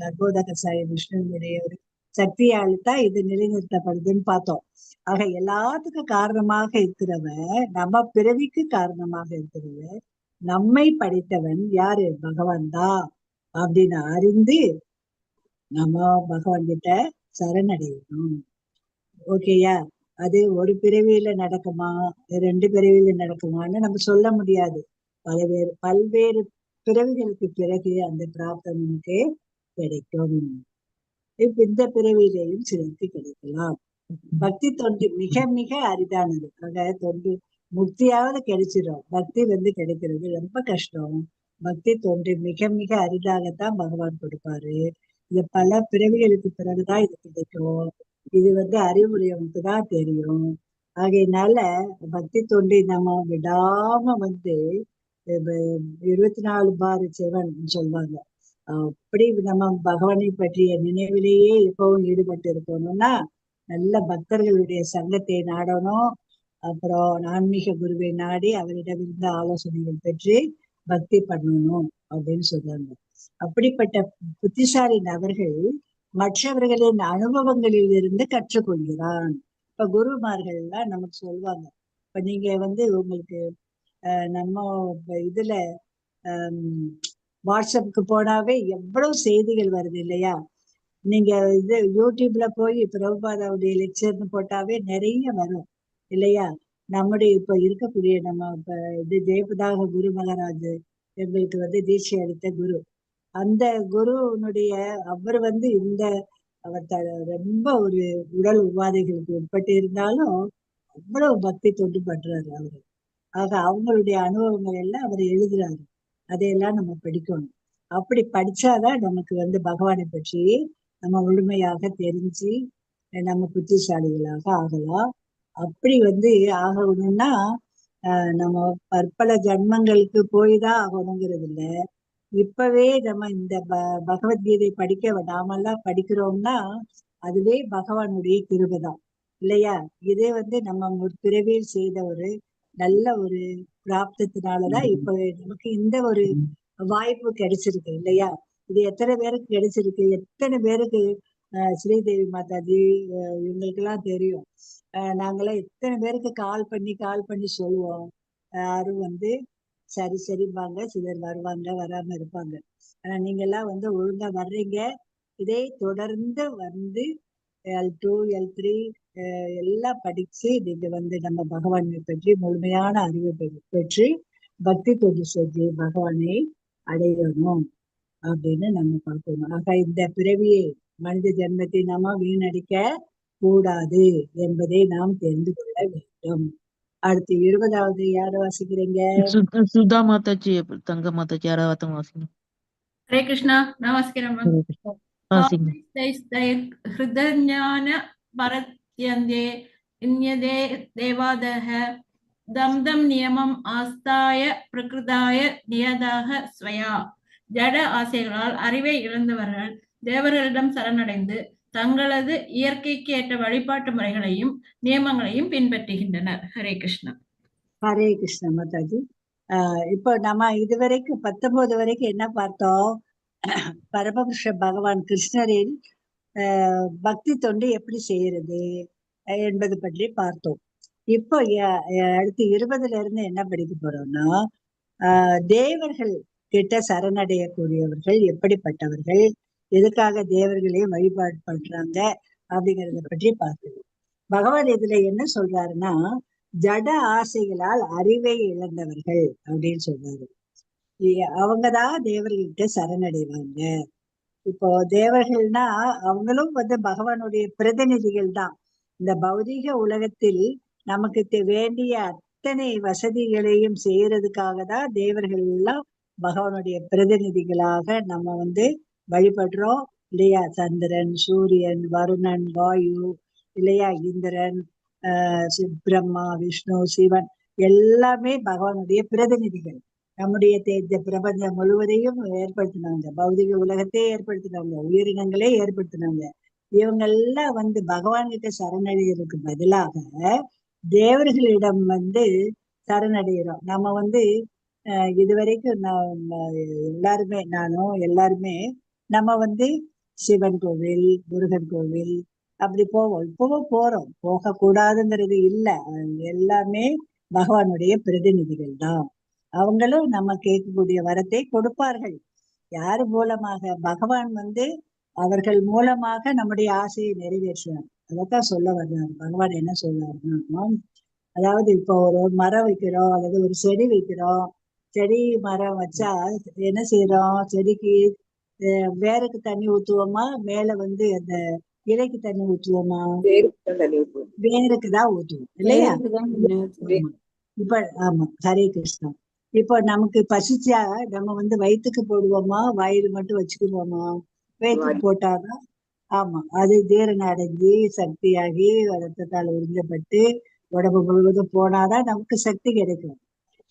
கர்ப்போதக சாய விஷ்ணுனுடைய ஒரு சக்தியால் தான் இது நிலைநிறுத்தப்படுதுன்னு பார்த்தோம். ஆக எல்லாத்துக்கும் காரணமாக இருக்கிறவன், நம்ம பிறவிக்கு காரணமாக இருக்கிறவன், நம்மை படைத்தவன் யாரு? பகவான் தான் அப்படின்னு அறிந்து நம்ம பகவான் கிட்ட சரணடையணும். ஓகேயா? அது ஒரு பிறவியில நடக்குமா, 2 பிறவியில நடக்குமான்னு நம்ம சொல்ல முடியாது. பல்வேறு பிறவிகளுக்கு பிறகு அந்த பிராப்தம் நமக்கு கிடைக்கும். இப்ப இந்த பிறவியிலையும் சிலருக்கு கிடைக்கலாம். பக்தி தொண்டு மிக மிக அரிதானது. ஆக தொண்டு முக்தியாவது கிடைச்சிடும், பக்தி கிடைக்கிறது ரொம்ப கஷ்டம். பக்தி தொண்டு மிக மிக அரிதாகத்தான் பகவான் கொடுப்பாரு. இது பல பிறவிகளுக்கு பிறகுதான் இது கிடைக்கும். இது அறிவுடையவனுக்கு தான் தெரியும். ஆகையினால பக்தி தொண்டை நம்ம விடாம 24/7 சொல்லுவாங்க. அப்படி நம்ம பகவானை பற்றிய நினைவிலேயே எப்பவும் ஈடுபட்டு இருக்கணும்னா நல்ல பக்தர்களுடைய சங்கத்தை நாடணும். அப்புறம் ஆன்மீக குருவை நாடி அவரிடமிருந்து ஆலோசனைகள் பெற்று பக்தி பண்ணணும் அப்படின்னு சொல்றாங்க. அப்படிப்பட்ட புத்திசாலி நபர்கள் மற்றவர்களின் அனுபவங்களில் இருந்து கற்றுக்கொள்கிறான். இப்ப குருமார்கள் எல்லாம் நமக்கு சொல்லுவாங்க. இப்ப நீங்க உங்களுக்கு நம்ம இதுல வாட்ஸ்அப்புக்கு போனாவே எவ்வளவு செய்திகள் வருது இல்லையா? நீங்க யூடியூப்ல போய் பிரபுபாதாவுடைய லெக்சர்னு போட்டாவே நிறைய வரும் இல்லையா? நம்முடைய இப்ப இருக்கக்கூடிய நம்ம ஜெயபதாக குரு மகாராஜ் எங்களுக்கு தீட்சை அளித்த குரு, அந்த குருனுடைய அவர் இந்த அவர் ரொம்ப ஒரு உடல் உபாதைகளுக்கு உட்பட்டு இருந்தாலும் அவ்வளவு பக்தி தொண்டு பண்றாரு அவரு. ஆக அவங்களுடைய அனுபவங்கள் எல்லாம் அவர் எழுதுறாரு. அதையெல்லாம் நம்ம படிக்கணும். அப்படி படிச்சாதான் நமக்கு பகவானை பற்றி நம்ம முழுமையாக தெரிஞ்சு நம்ம புத்திசாலிகளாக ஆகலாம். அப்படி ஆகணும்னா நம்ம பற்பல ஜன்மங்களுக்கு போய் தான் ஆகணுங்கிறது இல்லை. இப்பவே நம்ம இந்த பகவத்கீதை படிக்க நாமெல்லாம் படிக்கிறோம்னா அதுவே பகவானுடைய கிருபைதான் இல்லையா? இதே நம்ம ஒரு பிறவியில் செய்த ஒரு நல்ல ஒரு பிராப்தத்தினாலதான் இப்ப நமக்கு இந்த ஒரு வாய்ப்பு கிடைச்சிருக்கு இல்லையா? இது எத்தனை பேருக்கு கிடைச்சிருக்கு, எத்தனை பேருக்கு ஸ்ரீதேவி மாதாஜி இவங்களுக்கு எல்லாம் தெரியும். நாங்கெல்லாம் எத்தனை பேருக்கு கால் பண்ணி சொல்லுவோம். யாரும் சரி சரிம்பாங்க, சிலர் வருவாங்க, வராம இருப்பாங்க. ஆனா நீங்க எல்லாம் ஒழுங்கா வர்றீங்க. இதே தொடர்ந்து L2 L3 எல்லாம் படிச்சு நீங்க நம்ம பகவானை பற்றி முழுமையான அறிவை பெற்று பக்தி தொண்டு செஞ்சு பகவானை அடையணும். அப்படின்னு நம்ம பார்க்கணும். ஆக இந்த பிறவியை மனித ஜென்மத்தை நாம வீணடிக்க கூடாது என்பதை நாம் தெரிந்து கொள்ள வேண்டும். அடுத்து 20வது யாரு வாசிக்கிறீங்க? சுதா மாதாஜி, தங்க மாதாஜி யாராவது வாசிங்க. ஹரே கிருஷ்ணா. நமஸ்காரம். ஹரே கிருஷ்ணா. வாசிங்க. ஹிருதஞான பரத்யந்தே இன்யதே தேவாதஹ தம் தம் நியமம் ஆஸ்தாய பிரகிருதாய நியதாக ஸ்வயா. ஜட ஆசைகளால் அறிவை இழந்தவர்கள் தேவர்களிடம் சரணடைந்து தங்களது இயற்கைக்கு ஏற்ற வழிபாட்டு முறைகளையும் நியமங்களையும் பின்பற்றுகின்றனர். ஹரே கிருஷ்ணா. ஹரே கிருஷ்ண மாதாஜி. இப்போ நம்ம இதுவரைக்கும் 19 வரைக்கும் என்ன பார்த்தோம்? பரமபுருஷ பகவான் கிருஷ்ணரின் பக்தி தொண்டு எப்படி செய்யறது என்பது பற்றி பார்த்தோம். இப்போ அடுத்து 20ல இருந்து என்ன படிக்க போறோம்னா, தேவர்கள் கிட்ட சரணடையக்கூடியவர்கள் எப்படிப்பட்டவர்கள், எதுக்காக தேவர்களையும் வழிபாடு பண்றாங்க அப்படிங்கறத பற்றி பார்க்கணும். பகவான் இதுல என்ன சொல்றாருன்னா, ஜட ஆசைகளால் அறிவை இழந்தவர்கள் அப்படின்னு சொல்றாரு. அவங்கதான் தேவர்கள்கிட்ட சரணடைவாங்க. இப்போ தேவர்கள்னா அவங்களும் பகவானுடைய பிரதிநிதிகள் தான். இந்த பௌதீக உலகத்தில் நமக்கு வேண்டிய அத்தனை வசதிகளையும் செய்யறதுக்காக தான் தேவர்கள் எல்லாம் பகவானுடைய பிரதிநிதிகளாக நம்ம வழிபடுறோம் இல்லையா? சந்திரன், சூரியன், வருணன், வாயு இல்லையா, இந்திரன், பிரம்மா, விஷ்ணு, சிவன் எல்லாமே பகவானுடைய பிரதிநிதிகள். நம்முடைய பிரபஞ்சம் முழுவதையும் ஏற்படுத்தினாங்க, பௌதிக உலகத்தை ஏற்படுத்தினாங்க, உயிரினங்களே ஏற்படுத்தினாங்க. இவங்க எல்லாம் பகவான் கிட்ட சரணடைகிறதுக்கு பதிலாக தேவர்களிடம் சரணடைகிறோம். நம்ம இதுவரைக்கும் எல்லாருமே, நானும் எல்லாருமே நம்ம சிவன் கோவில், முருகன் கோவில் அப்படி போவோம். இப்பவும் போறோம், போக கூடாதுங்கிறது இல்லை. எல்லாமே பகவானுடைய பிரதிநிதிகள் தான். அவங்களும் நம்ம கேட்கக்கூடிய வரத்தை கொடுப்பார்கள். யாரு மூலமாக? பகவான் அவர்கள் மூலமாக நம்முடைய ஆசையை நிறைவேற்றுவார். அதைத்தான் சொல்ல வர்றாரு. பகவான் என்ன சொல்றாருன்னா, அதாவது இப்போ ஒரு மரம் வைக்கிறோம் அல்லது ஒரு செடி வைக்கிறோம். செடி மரம் வச்சா என்ன செய்யறோம்? செடிக்கு வேருக்கு தண்ணி ஊத்துவோமா, மேல அந்த இலைக்கு தண்ணி ஊற்றுவோமா? வேருக்கு தான் ஊற்றுவோம் இல்லையா? இப்ப ஆமா, ஹரே கிருஷ்ணா. இப்போ நமக்கு பசிச்சா நம்ம வயிற்றுக்கு போடுவோமா, வாயில் மட்டும் வச்சுக்குவோமா? வயிற்றுக்கு போட்டாதான் ஆமா, அது ஜீரணம் அடைஞ்சி சக்தியாகி ரத்தத்தால் உறிஞ்சப்பட்டு உடம்பு முழுவதும் போனாதான் நமக்கு சக்தி கிடைக்கும்.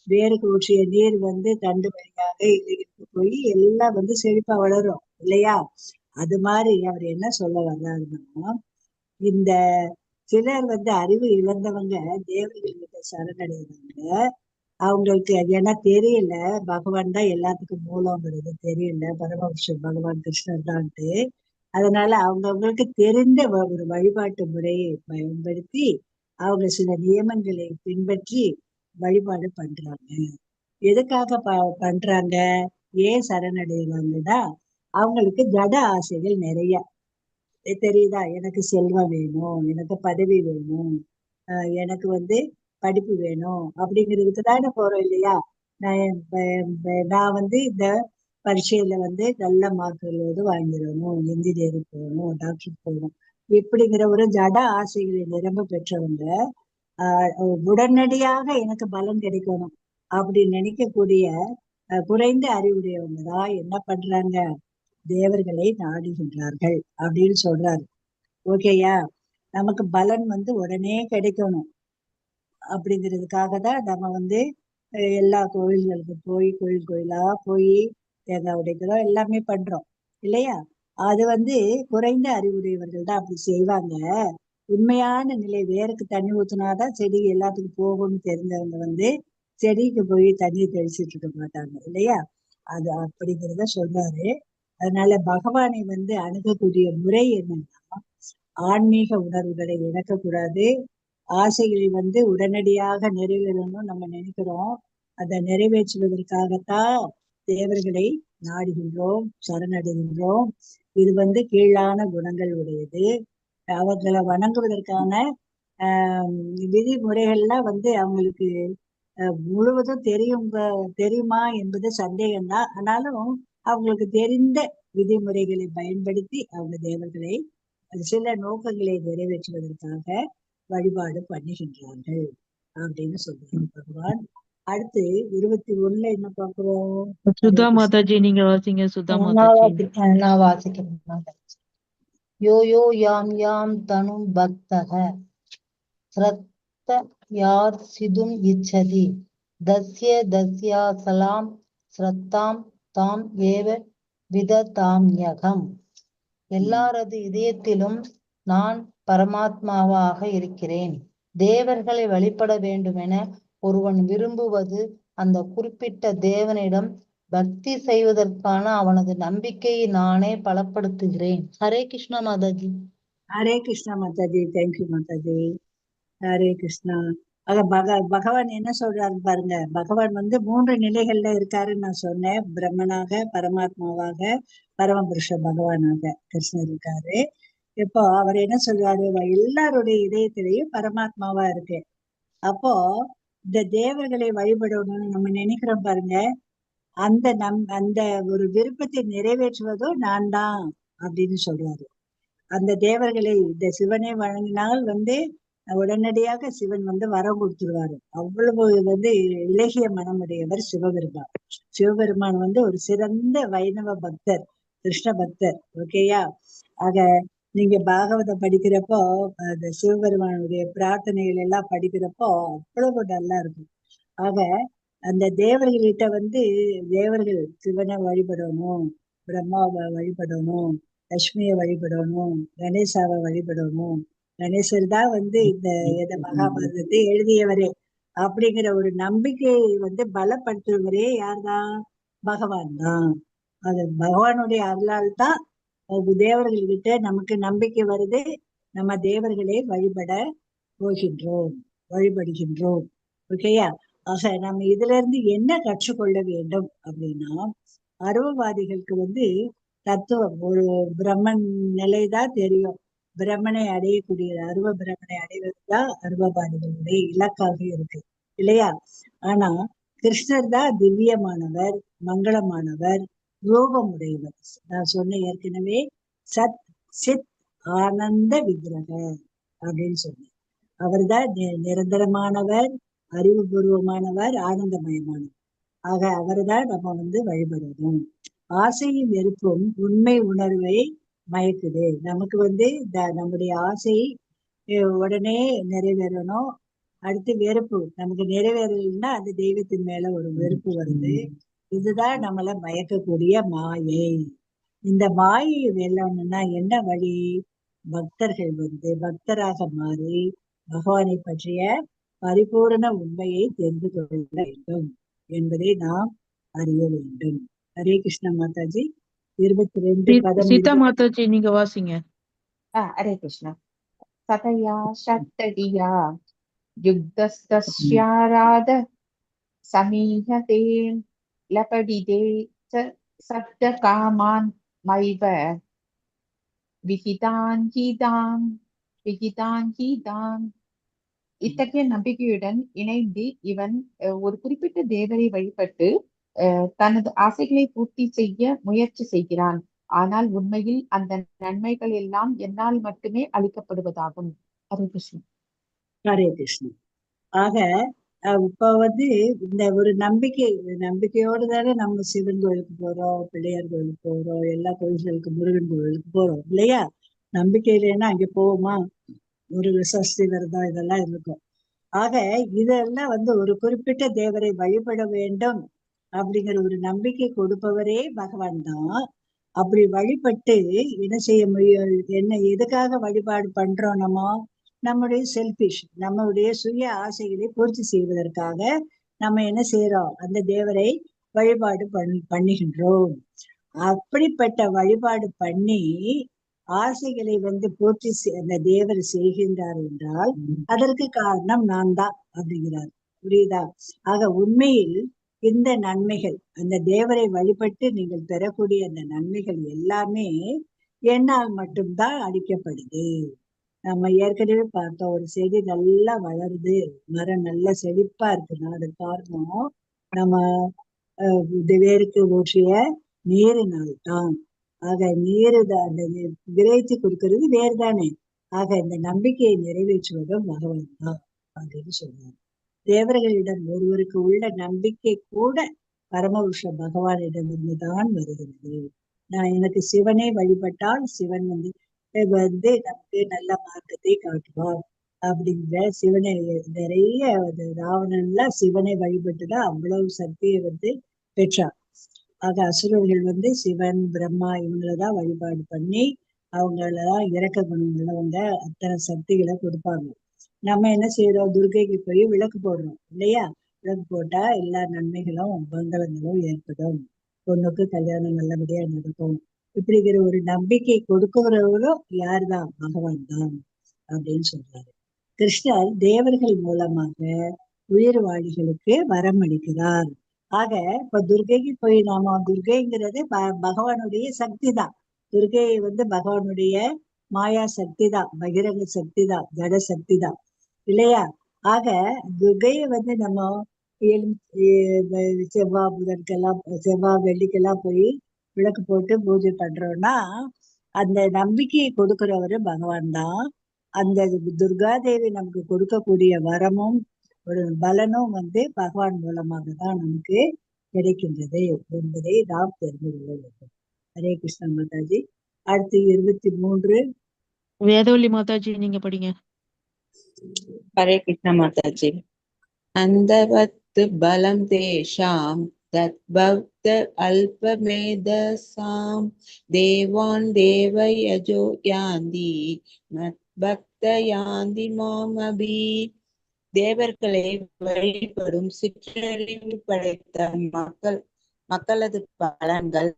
வேருக்கு ஊற்றிய நீர் தண்டு வழியாக இலைகளுக்கு போய் எல்லாம் செழிப்பா வளரும் இல்லையா? அது மாதிரி அவர் என்ன சொல்ல வர்றாருன்னா, இந்த சிலர் அறிவு இழந்தவங்க தேவர்கள்கிட்ட சரணடைகிறாங்க. அவங்களுக்கு ஏன்னா தெரியல, பகவான் தான் எல்லாத்துக்கும் மூலங்கிறது தெரியல, பரமபுருஷன் பகவான் கிருஷ்ணர் தான்ட்டு. அதனால அவங்களுக்கு தெரிந்த ஒரு வழிபாட்டு முறையை பயன்படுத்தி அவங்க சில நியமங்களை பின்பற்றி வழிபாடு பண்றாங்க. எதுக்காக பண்றாங்க? ஏன் சரணடைகிறாங்கன்னா, அவங்களுக்கு ஜட ஆசைகள் நிறைய தெரியுதா? எனக்கு செல்வம் வேணும், எனக்கு பதவி வேணும், எனக்கு படிப்பு வேணும் அப்படிங்கிறதுக்கு தானே போறோம் இல்லையா? நான் இந்த பரீட்சையில நல்ல மார்க்குகளோடு வாங்கிடணும், இன்ஜினியரிங் போகணும், டாக்டர் போகணும், இப்படிங்கிற ஒரு ஜட ஆசைகளை நிரம்ப பெற்றவங்க உடனடியாக எனக்கு பலன் கிடைக்கணும் அப்படின்னு நினைக்கக்கூடிய குறைந்த அறிவுடையவங்க தான் என்ன பண்றாங்க? தேவர்களை நாடுகின்றார்கள் அப்படின்னு சொல்றாரு. ஓகேயா? நமக்கு பலன் உடனே கிடைக்கணும் அப்படிங்கிறதுக்காக தான் நம்ம எல்லா கோயில்களுக்கு போய் கோயில் கோயிலா போய் தேங்காய் உடைக்கிறோம், எல்லாமே பண்றோம் இல்லையா? அது குறைந்த அறிவுடையவர்கள் தான் அப்படி செய்வாங்க. உண்மையான நிலை, வேருக்கு தண்ணி ஊத்துனாதான் செடி எல்லாத்துக்கும் போகும்னு தெரிஞ்சவங்க செடிக்கு போய் தண்ணி தெளிச்சிட்டு இருக்க மாட்டாங்க இல்லையா? அது அப்படிங்கிறத சொல்றாரு. அதனால பகவானை அணுகக்கூடிய முறை என்னன்னா, ஆன்மீக உணர்வுகளை இழக்கக்கூடாது. ஆசைகளை உடனடியாக நிறைவேறணும்னு நம்ம நினைக்கிறோம். அதை நிறைவேற்றுவதற்காகத்தான் தேவர்களை நாடுகின்றோம், சரணடைகின்றோம். இது கீழான குணங்கள் உடையது. அவர்களை வணங்குவதற்கான விதிமுறைகள்லாம் அவங்களுக்கு முழுவதும் தெரியுமா என்பது சந்தேகம்தான். ஆனாலும் அவங்களுக்கு தெரிந்த விதிமுறைகளை பயன்படுத்தி அவங்க தேவர்களை சில நோக்கங்களை நிறைவேற்றுவதற்காக வழிபாடு பண்ணுகின்றார்கள் அப்படின்னு சொல்றாங்க பகவான். அடுத்து 21 என்ன பார்க்கிறோம்? சுதா மாதாஜி நீங்க வாசிங்க. சுதா மாதாஜி. நான் வாசிக்கிறேன். யோ யோ யாம் யாம் தனும் பக்தக ஸ்ரத்த யார் சிதும் இச்சதி தஸ்ய தஸ்யாசலாம் ஸ்ரத்தாம் தாம் ஏவ விததாம்யகம். எல்லாரது இதயத்திலும் நான் பரமாத்மாவாக இருக்கிறேன். தேவர்களை வழிபட வேண்டுமென ஒருவன் விரும்புவது அந்த குறிப்பிட்ட தேவனிடம் பக்தி செய்வதற்கான அவனது நம்பிக்கையை நானே பலப்படுத்துகிறேன். ஹரே கிருஷ்ணா மாதாஜி. ஹரே கிருஷ்ணா மாதாஜி. தேங்க்யூ மாதாஜி. ஹரே கிருஷ்ணா. ஆக பகவான் என்ன சொல்றாரு பாருங்க. பகவான் 3 நிலைகள்ல இருக்காருன்னு நான் சொன்னேன். பிரம்மனாக, பரமாத்மாவாக, பரமபுருஷ பகவானாக கிருஷ்ணர் இருக்காரு. இப்போ அவர் என்ன சொல்றாரு? எல்லாருடைய இதயத்திலையும் பரமாத்மாவா இருக்கு. அப்போ இந்த தேவர்களை வழிபடணும்னு நம்ம நினைக்கிறோம் பாருங்க. அந்த ஒரு விருப்பத்தை நிறைவேற்றுவதோ நான் தான் அப்படின்னு சொல்றாரு. அந்த தேவர்களை இந்த சிவனை வழங்கினால் உடனடியாக சிவன் வரம் கொடுத்துருவாரு. அவ்வளவு இலகிய மனமுடையவர் சிவபெருமான். சிவபெருமான் ஒரு சிறந்த வைணவ பக்தர், கிருஷ்ண பக்தர். ஓகேயா? ஆக நீங்க பாகவதம் படிக்கிறப்போ அந்த சிவபெருமானுடைய பிரார்த்தனைகள் எல்லாம் படிக்கிறப்போ அவ்வளவு நல்லா இருக்கும். ஆக அந்த தேவர்கள்கிட்ட தேவர்கள் சிவனை வழிபடணும், பிரம்மாவை வழிபடணும், லட்சுமியை வழிபடணும், கணேசாவை வழிபடணும். கணேசர் தான் இந்த மகாபாரதத்தை எழுதியவரே அப்படிங்கிற ஒரு நம்பிக்கையை பலப்படுத்துவரே யார்தான்? பகவான் தான். அது பகவானுடைய அருளால் தான் தேவர்கள்கிட்ட நமக்கு நம்பிக்கை வருது. நம்ம தேவர்களை வழிபடுகின்றோம். ஓகேயா? ஆக நம்ம இதுல இருந்து என்ன கற்றுக்கொள்ள வேண்டும் அப்படின்னா, அருவவாதிகளுக்கு தத்துவம் ஒரு பிரம்மன் நிலைதான் தெரியும். பிரம்மனை அடையக்கூடிய அருவ பிரம்மனை அடைவதுதான் அருவவாதிகளுடைய இலக்காக இருக்கு இல்லையா? ஆனா கிருஷ்ணர் தான் திவ்யமானவர், மங்களமானவர், ரூபமுடையவர். நான் சொன்ன ஏற்கனவே சத் சித் ஆனந்த விக்கிரக அப்படின்னு சொன்னேன். அவர் தான் நிரந்தரமானவர், அறிவுபூர்வமானவர், ஆனந்தமயமானவர். ஆக அவர்தான் நம்ம வழிபடணும். ஆசையும் வெறுப்பும் உண்மை உணர்வை மயக்குது. நமக்கு நம்முடைய ஆசை உடனே நிறைவேறணும். அடுத்து வெறுப்பு நமக்கு நிறைவேறலைன்னா அந்த தெய்வத்தின் மேல ஒரு வெறுப்பு வருது. இதுதான் நம்மளை மயக்கக்கூடிய மாயை. இந்த மாயையை வெல்லணும்னா என்ன வழி? பக்தர்கள் பக்தராக மாறி பகவானை பற்றிய பரிபூரண உண்மையை தெரிந்து கொள்ள வேண்டும் என்பதை நாம் அறிய வேண்டும். ஹரே கிருஷ்ண மாதாஜி. 22 சீதா மாதாஜி நீங்க வாசிங்க. ஹரே கிருஷ்ணா. சதயா சத்தடியா யுக்தஸ்தஸ்யாராத சமீஹதே லபடிதே சப்த காமான் மைவ விகிதான் இத்தகைய நம்பிக்கையுடன் இணைந்து இவன் ஒரு குறிப்பிட்ட தேவரை வழிபட்டு தனது ஆசைகளை பூர்த்தி செய்ய முயற்சி செய்கிறான். ஆனால் உண்மையில் அந்த நன்மைகள் எல்லாம் என்னால் மட்டுமே அளிக்கப்படுவதாகும். ஹரே கிருஷ்ணன். ஹரே கிருஷ்ணன். ஆக இப்ப இந்த ஒரு நம்பிக்கையோடு தானே நம்ம சிவன் கோயிலுக்கு போறோம், பிள்ளையார் கோயிலுக்கு போறோம், எல்லா கோயில்களுக்கு முருகன் கோயிலுக்கு போறோம் இல்லையா? நம்பிக்கை இல்லைன்னா அங்க போவோமா? முருக சஷ்டி விரதம் இதெல்லாம் இருக்கும். ஆக இதெல்லாம் ஒரு குறிப்பிட்ட தேவரை வழிபட வேண்டும் அப்படிங்கிற ஒரு நம்பிக்கை கொடுப்பவரே பகவான் தான். அப்படி வழிபட்டு என்ன செய்ய முடியும்? எதுக்காக வழிபாடு பண்றோம்? நம்முடைய செல்பிஷ், நம்மளுடைய சுய ஆசைகளை பூர்த்தி செய்வதற்காக நம்ம என்ன செய்யறோம்? அந்த தேவரை வழிபாடு பண்ணுகின்றோம். அப்படிப்பட்ட வழிபாடு பண்ணி ஆசைகளை பூர்த்தி அந்த தேவர் செய்கின்றார் என்றால் அதற்கு காரணம் நான் தான் அப்படிங்கிறார். புரியுதா? ஆக உண்மையில் இந்த நன்மைகள், அந்த தேவரை வழிபட்டு நீங்கள் பெறக்கூடிய அந்த நன்மைகள் எல்லாமே என்னால் மட்டும்தான் அளிக்கப்படுது. நம்ம ஏற்கனவே பார்த்தோம், ஒரு செடி நல்லா வளருது, மரம் நல்லா செழிப்பா இருக்குன்னா அது காரணம் நம்ம வேருக்கு ஊற்றிய நீரினால் தான். ஆக நீரு அந்த விரைத்து கொடுக்கிறது வேறு தானே. ஆக இந்த நம்பிக்கையை நிறைவேற்றுவதும் பகவான் தான் அப்படின்னு சொல்றாரு. தேவர்களிடம் ஒருவருக்கு உள்ள நம்பிக்கை கூட பரமபுருஷ பகவானிடமிருந்து தான் வருகிறது. நான் எனக்கு சிவனை வழிபட்டால் சிவன் வந்து நமக்கு நல்ல மார்க்கத்தை காட்டுவார் அப்படிங்கிற சிவனை நிறைய ராவணன்ல சிவனை வழிபட்டுதான் அவ்வளவு சக்தியை பெற்றார். ஆக அசுரர்கள் சிவன் பிரம்மா இவங்களதான் வழிபாடு பண்ணி அவங்களதான் இறக்க குணம் உள்ளவங்க அத்தனை சக்திகளை கொடுப்பாங்க. நம்ம என்ன செய்யறோம், துர்கைக்கு போய் விளக்கு போடுறோம் இல்லையா. விளக்கு போட்டா எல்லா நன்மைகளும் மங்களங்களும் ஏற்படும், பொண்ணுக்கு கல்யாணம் நல்லபடியா நடக்கும். இப்படிங்கிற ஒரு நம்பிக்கை கொடுக்கிறவரும் யாருதான், பகவான் தான் அப்படின்னு சொல்றாரு. கிருஷ்ணர் தேவர்கள் மூலமாக உயிர்வாழிகளுக்கு வரம் அளிக்கிறார். ஆக இப்ப துர்கைக்கு போய் நாம துர்கைங்கிறது பகவானுடைய சக்தி தான். துர்கை பகவானுடைய மாயா சக்தி தான், பகிரங்க சக்தி தான், ஜட சக்தி தான் இல்லையா. ஆக துர்கையை நம்ம செவ்வாய் புதன்கெல்லாம் செவ்வாய் வெள்ளிக்கெல்லாம் போய் விளக்கு போட்டு பூஜை பண்றோம்னா அந்த நம்பிக்கையை கொடுக்கிறவரு பகவான் தான். அந்த துர்காதேவி நமக்கு கொடுக்கக்கூடிய வரமும் ஒரு பலனும் பகவான் மூலமாக தான் நமக்கு கிடைக்கின்றது என்பதை நாம் தெரிந்து கொள்ள வேண்டும். ஹரே கிருஷ்ணா மாதாஜி. அடுத்து 23 வேதவல்லி மாதாஜி நீங்க படிங்க. ஹரே கிருஷ்ண மாதாஜி. அந்தவத்து பலம் தேஷாம் தத்பக்த அல்பமேதசாம் தேவான் தேவயஜோ யாந்தி மத்பக்த யாந்தி மாமபி. தேவர்களை வழிபடும் சிற்றறிவு படைத்த மக்களது பலன்கள்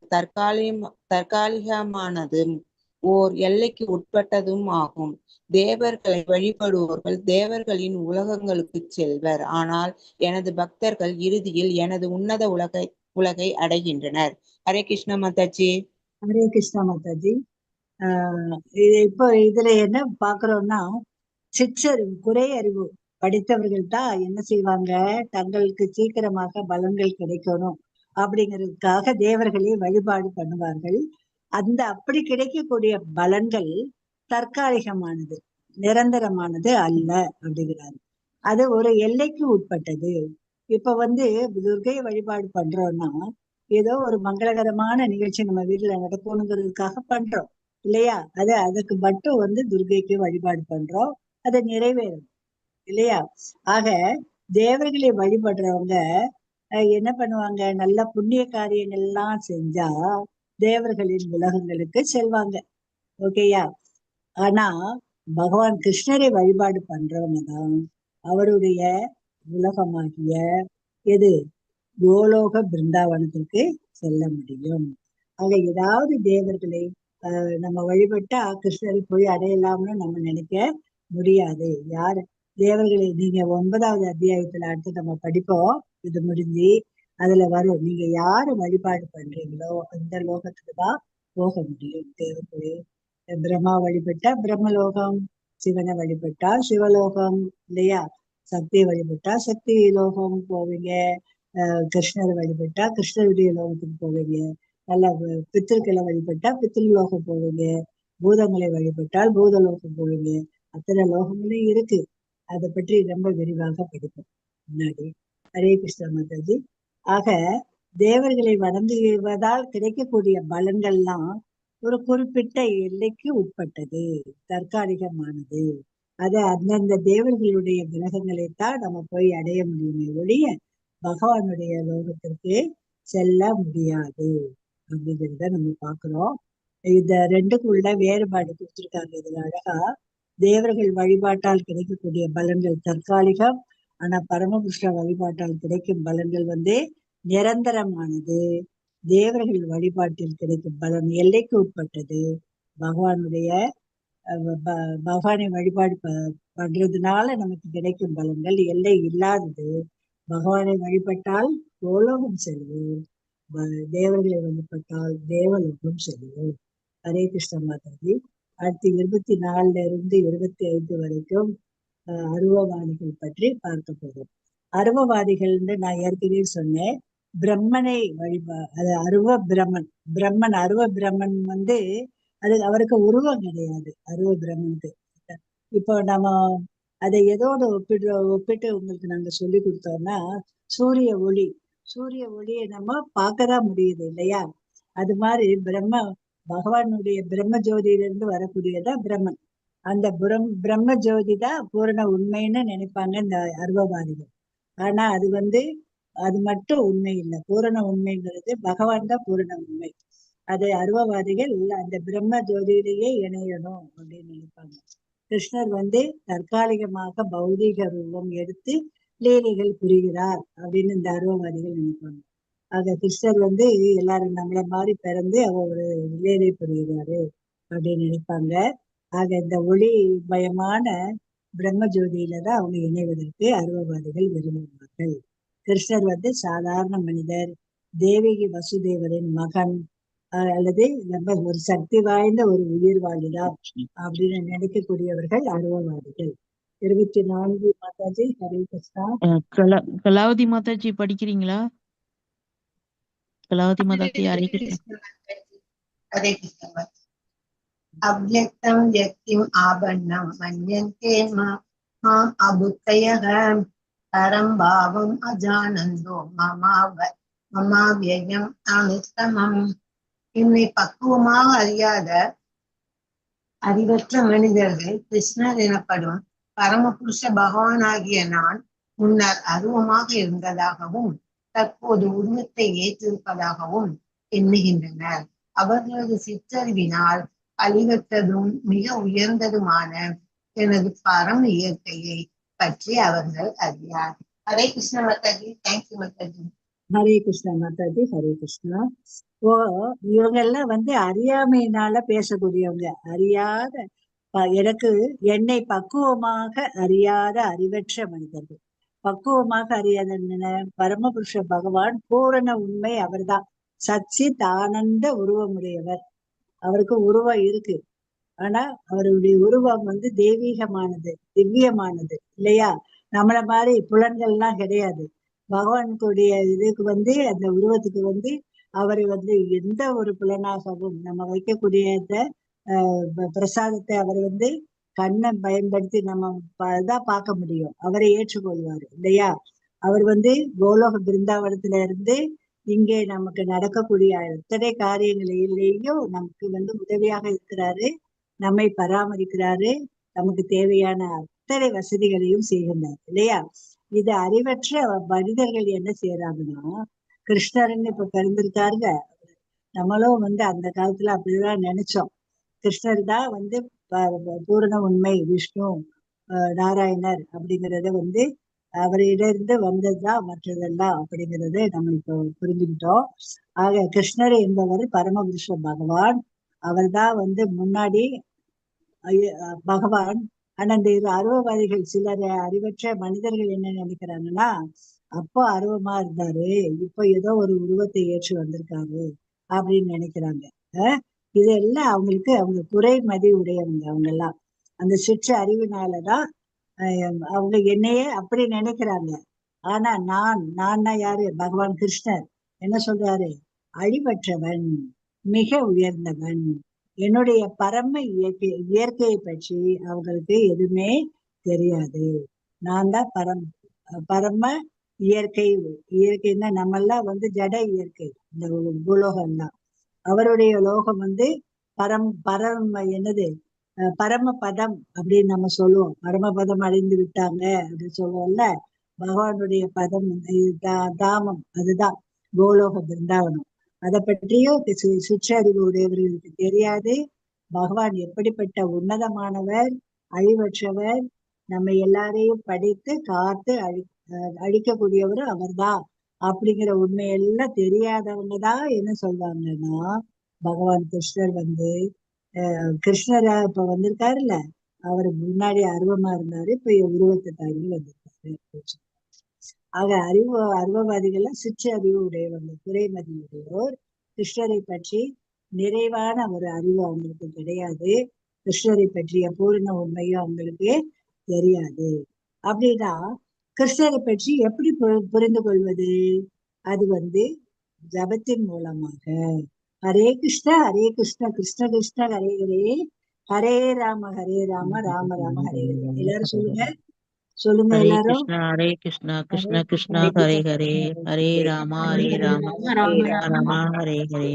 தற்காலிகமானதும் ஓர் எல்லைக்கு உட்பட்டதும் ஆகும். தேவர்களை வழிபடுவோர்கள் தேவர்களின் உலகங்களுக்கு செல்வர். ஆனால் எனது பக்தர்கள் இறுதியில் எனது உன்னத உலகை அடைகின்றனர். ஹரே கிருஷ்ண மாதாஜி. ஹரே கிருஷ்ணா மாதாஜி. இப்போ இதுல என்ன பாக்குறோம்னா, சிற்றறிவு குறை அறிவு படித்தவர்கள் தான் என்ன செய்வாங்க, தங்களுக்கு சீக்கிரமாக பலன்கள் கிடைக்கணும் அப்படிங்கிறதுக்காக தேவர்களை வழிபாடு பண்ணுவார்கள். அந்த அப்படி கிடைக்கக்கூடிய பலன்கள் தற்காலிகமானது, நிரந்தரமானது அல்ல அப்படிங்கிறாரு. அது ஒரு எல்லைக்கு உட்பட்டது. இப்ப துர்கையை வழிபாடு பண்றோம்னா ஏதோ ஒரு மங்களகரமான நிகழ்ச்சி நம்ம வீட்டுல நடக்கணுங்கிறதுக்காக பண்றோம் இல்லையா. அதுக்கு மட்டும் துர்கைக்கு வழிபாடு பண்றோம், அதை நிறைவேறும் இல்லையா. ஆக தேவர்களை வழிபடுறவங்க என்ன பண்ணுவாங்க, நல்ல புண்ணிய காரியங்கள் எல்லாம் செஞ்சா தேவர்களின் உலகங்களுக்கு செல்வாங்க. ஓகேயா. ஆனா பகவான் கிருஷ்ணரை வழிபாடு பண்றவங்க தான் அவருடைய உலகமாகிய கோலோக பிருந்தாவனத்திற்கு செல்ல முடியும். ஆக ஏதாவது தேவர்களை நம்ம வழிபட்டா கிருஷ்ணரை போய் அடையலாம்னு நம்ம நினைக்க முடியாது. யாரு தேவர்களை நீங்க 9வது அத்தியாயத்துல அடுத்து நம்ம படிப்போம், இது முடிஞ்சு அதுல வரும். நீங்க யாரு வழிபாடு பண்றீங்களோ அந்த லோகத்துக்கு தான் போக முடியும். தேவர்களே பிரம்மா வழிபட்டா பிரம்மலோகம், சிவனை வழிபட்டா சிவலோகம் இல்லையா. சக்தியை வழிபட்டா சக்தி லோகம் போவீங்க, கிருஷ்ணரை வழிபட்டா கிருஷ்ணருடைய லோகத்துக்கு போவீங்க, நல்ல பித்திருக்களை வழிபட்டா பித்திருலோகம் போவீங்க, பூதங்களை வழிபட்டால் பூதலோகம் போவீங்க. அத்தனை லோகங்களும் இருக்கு. அதை பற்றி ரொம்ப விரிவாக படிப்போம் முன்னாடி. ஹரே கிருஷ்ணா மாதாஜி. ஆக தேவர்களை வணங்குவதால் கிடைக்கக்கூடிய பலன்கள்லாம் ஒரு குறிப்பிட்ட எல்லைக்கு உட்பட்டது, தற்காலிகமானது. அந்தந்த தேவர்களுடைய கிரகங்களைத்தான் நம்ம போய் அடைய முடியுமே ஒழிய பகவானுடைய லோகத்திற்கு செல்ல முடியாது அப்படிங்கிறத நம்ம பாக்குறோம். இந்த ரெண்டுக்குள்ள வேறுபாடு கொடுத்திருக்காங்க இதுல அழகா. தேவர்கள் வழிபாட்டால் கிடைக்கக்கூடிய பலன்கள் தற்காலிகம், ஆனா பரமபுருஷ வழிபாட்டால் கிடைக்கும் பலன்கள் நிரந்தரமானது. தேவர்கள் வழிபாட்டில் கிடைக்கும் பலன் எல்லைக்கு உட்பட்டது. பகவானை வழிபாடு பண்றதுனால நமக்கு கிடைக்கும் பலன்கள் எல்லை இல்லாதது. பகவானை வழிபட்டால் கோலோகம் செல்வோம், தேவர்களை வழிபட்டால் தேவலோகம் செல்வோம். ஹரே கிருஷ்ண மாதாஜி. அடுத்து 24 இருந்து 25 வரைக்கும் அருவவாதிகள் பற்றி பார்க்க போறோம். அருவவாதிகள் நான் ஏற்கனவே சொன்னேன், பிரம்மனை அது அருவ பிரம்மன். அருவ பிரம்மன் வந்து அது அவருக்கு உருவம் கிடையாது. அருவ பிரம்மனுக்கு இப்போ நம்ம அதை எதோட ஒப்பிட்டு உங்களுக்கு நாங்க சொல்லி கொடுத்தோம்னா, சூரிய ஒளியை நம்ம பார்க்கதான் முடியுது இல்லையா? அது மாதிரி பகவானுடைய பிரம்ம ஜோதியிலிருந்து வரக்கூடியதா பிரம்மன். அந்த பிரம்ம ஜோதி தான் பூரண உண்மைன்னு நினைப்பாங்க இந்த அருவவாதிகள். ஆனா அது மட்டும் உண்மை இல்லை. பூரண உண்மைங்கிறது பகவான் தான் பூரண உண்மை. அது அருவவாதிகள் அந்த பிரம்ம ஜோதியிலேயே இணையணும் அப்படின்னு நினைப்பாங்க. கிருஷ்ணர் வந்து தற்காலிகமாக பௌதீக ரூபம் எடுத்து லீலைகள் புரிகிறார் அப்படின்னு இந்த அருவவாதிகள் நினைப்பாங்க. ஆக கிருஷ்ணர் வந்து எல்லாரும் நம்மள மாதிரி பிறந்து அவர் ஒரு லீலை புரிகிறாரு அப்படின்னு நினைப்பாங்க. ஆக இந்த ஒளி பயமான பிரம்ம ஜோதியில தான் அவங்க இணைவதற்கு அருவவாதிகள் விரும்புவார்கள். கிருஷ்ணர் வந்து சாதாரண மனிதர், தேவகி வசுதேவரின் மகன், அல்லது ரொம்ப ஒரு சக்தி வாய்ந்த ஒரு உயிர்வாளிதான் அப்படின்னு நினைக்கக்கூடியவர்கள் அருவவாதிகள். 24 மாதாஜி. ஹரே கிருஷ்ணா. கலாவதி மாதாஜி படிக்கிறீங்களா? கலாவதி மாதாஜி. ஹரே கிருஷ்ணா. ஹரே கிருஷ்ணா. அவ்யக்தம் யக்திம் ஆபண்ணம் மன்யந்தே மாம் அபுத்தயः பரம் பாவம் அஜானந்தோ மமாவ்யயம் அனுத்தமம். என்னை பக்குவமாக அறியாத அறிவற்ற மனிதர்கள் கிருஷ்ணர் எனப்படும் பரமபுருஷ பகவானாகிய நான் முன்னர் அருவமாக இருந்ததாகவும் தற்போது உருவத்தை ஏற்றிருப்பதாகவும் எண்ணுகின்றனர். அவர்களது சிற்றறிவினால் அழிவற்றதும் மிக உயர்ந்ததுமான எனது பரம இயற்கையை பற்றி அவர்கள் அறியார். ஹரே கிருஷ்ண மாதாஜி. தேங்க்யூ மாதாஜி. ஹரே கிருஷ்ணா மாதாஜி. ஹரே கிருஷ்ணா. இவங்க எல்லாம் வந்து அறியாமையினால பேசக்கூடியவங்க. அறியாத என்னை பக்குவமாக அறியாத அறிவற்ற மனிதர்கள். பக்குவமாக அறியாத பரமபுருஷ பகவான் பூரண உண்மை அவர்தான். சச்சித் ஆனந்த உருவமுடையவர். அவருக்கு உருவம் இருக்கு. ஆனா அவருடைய உருவம் வந்து தெய்வீகமானது, திவ்யமானது இல்லையா? நம்மள மாதிரி புலன்கள்லாம் கிடையாது. பகவானுடைய இதுக்கு வந்து அந்த உருவத்துக்கு வந்து அவரை வந்து எந்த ஒரு புலனாகவும் நம்ம வைக்கக்கூடிய பிரசாதத்தை அவர் வந்து கண்ணை பயன்படுத்தி நம்ம தான் பார்க்க முடியும். அவரை ஏற்றுக்கொள்வாரு இல்லையா? அவர் வந்து கோலோக பிருந்தாவனத்துல இருந்து இங்கே நமக்கு நடக்கக்கூடிய அத்தனை காரியங்களிலேயும் நமக்கு வந்து உதவியாக இருக்கிறாரு, நம்மை பராமரிக்கிறாரு, நமக்கு தேவையான அத்தனை வசதிகளையும் செய்கின்றார் இல்லையா? இது அறிவற்ற மனிதர்கள் என்ன செய்யறாங்கன்னா, கிருஷ்ணர்ன்னு இப்ப பிறந்திருக்காருங்க, நம்மளும் வந்து அந்த காலத்துல அப்படிதான் நினைச்சோம். கிருஷ்ணர் தான் வந்து பூரண உண்மை, விஷ்ணு நாராயணர் அப்படிங்கிறத வந்து அவரிடந்து வந்ததுதான் மற்றதெல்லாம் அப்படிங்கறத நம்ம இப்போ புரிஞ்சுக்கிட்டோம். ஆக கிருஷ்ணர் என்பவர் பரமபுருஷ பகவான். அவர் தான் வந்து முன்னாடி பகவான். ஆனா இந்த அருவவாதிகள் சிலர் அறிவற்ற மனிதர்கள் என்ன நினைக்கிறாங்கன்னா, அப்போ அருவமா இருந்தாரு, இப்போ ஏதோ ஒரு உருவத்தை ஏற்று வந்திருக்காரு அப்படின்னு நினைக்கிறாங்க. இதெல்லாம் அவங்களுக்கு அவங்க குறை மதி உடையவங்க. அவங்க எல்லாம் அந்த சிற்ற அறிவினாலதான் அவங்க என்னையே அப்படி நினைக்கிறாங்க. ஆனா நான் யாரு? பகவான் கிருஷ்ணர் என்ன சொல்றாரு? அழிவற்றவன், மிக உயர்ந்தவன். என்னுடைய பரம இயற்கையை பற்றி அவங்களுக்கு எதுவுமே தெரியாது. நான் தான் பரம இயற்கைன்னா நம்மெல்லாம் வந்து ஜட இயற்கை, இந்த பூலோகம் தான். அவருடைய லோகம் வந்து என்னது பரமபதம் அப்படின்னு நம்ம சொல்லுவோம். பரமபதம் அடைந்து விட்டாங்க அப்படின்னு சொல்லுவோம்ல. பகவானுடைய பதம் தாமம் அதுதான் கோலோக பிருந்தாவனம். அதை பற்றியும் சிற்றறிவு உடையவர்களுக்கு தெரியாது. பகவான் எப்படிப்பட்ட உன்னதமானவர், அழிவற்றவர், நம்ம எல்லாரையும் படித்து காத்து அழிக்கக்கூடியவரும் அவர்தான் அப்படிங்கிற உண்மையெல்லாம் தெரியாதவங்கதான் என்ன சொல்வாங்கன்னா, பகவான் கிருஷ்ணர் வந்து கிருஷ்ணரா இப்ப வந்திருக்காருல்ல, அவரு முன்னாடி அருவமா இருந்தாரு, இப்ப உருவத்தை தாங்கி வந்திருக்காரு. ஆக அருவவாதிகள்லாம் சிற்ற அறிவு உடையவங்க, குறைமதி உடையோர். கிருஷ்ணரை பற்றி நிறைவான ஒரு அறிவு அவங்களுக்கு கிடையாது. கிருஷ்ணரை பற்றிய பூரண உண்மையும் அவங்களுக்கு தெரியாது. அப்படின்னா கிருஷ்ணரை பற்றி எப்படி புரிந்து கொள்வது? அது வந்து ஜபத்தின் மூலமாக. ஹரே கிருஷ்ணா கிருஷ்ண கிருஷ்ண ஹரே ஹரே, ஹரே ராம ராம ராம ஹரே ஹரே. எல்லாரும் சொல்லுங்க, சொல்லுங்க ஹரே எல்லாரும். கிருஷ்ணா கிருஷ்ண கிருஷ்ணா ஹரே ஹரே, ஹரே ராமா ராம ராம ஹரே ஹரே,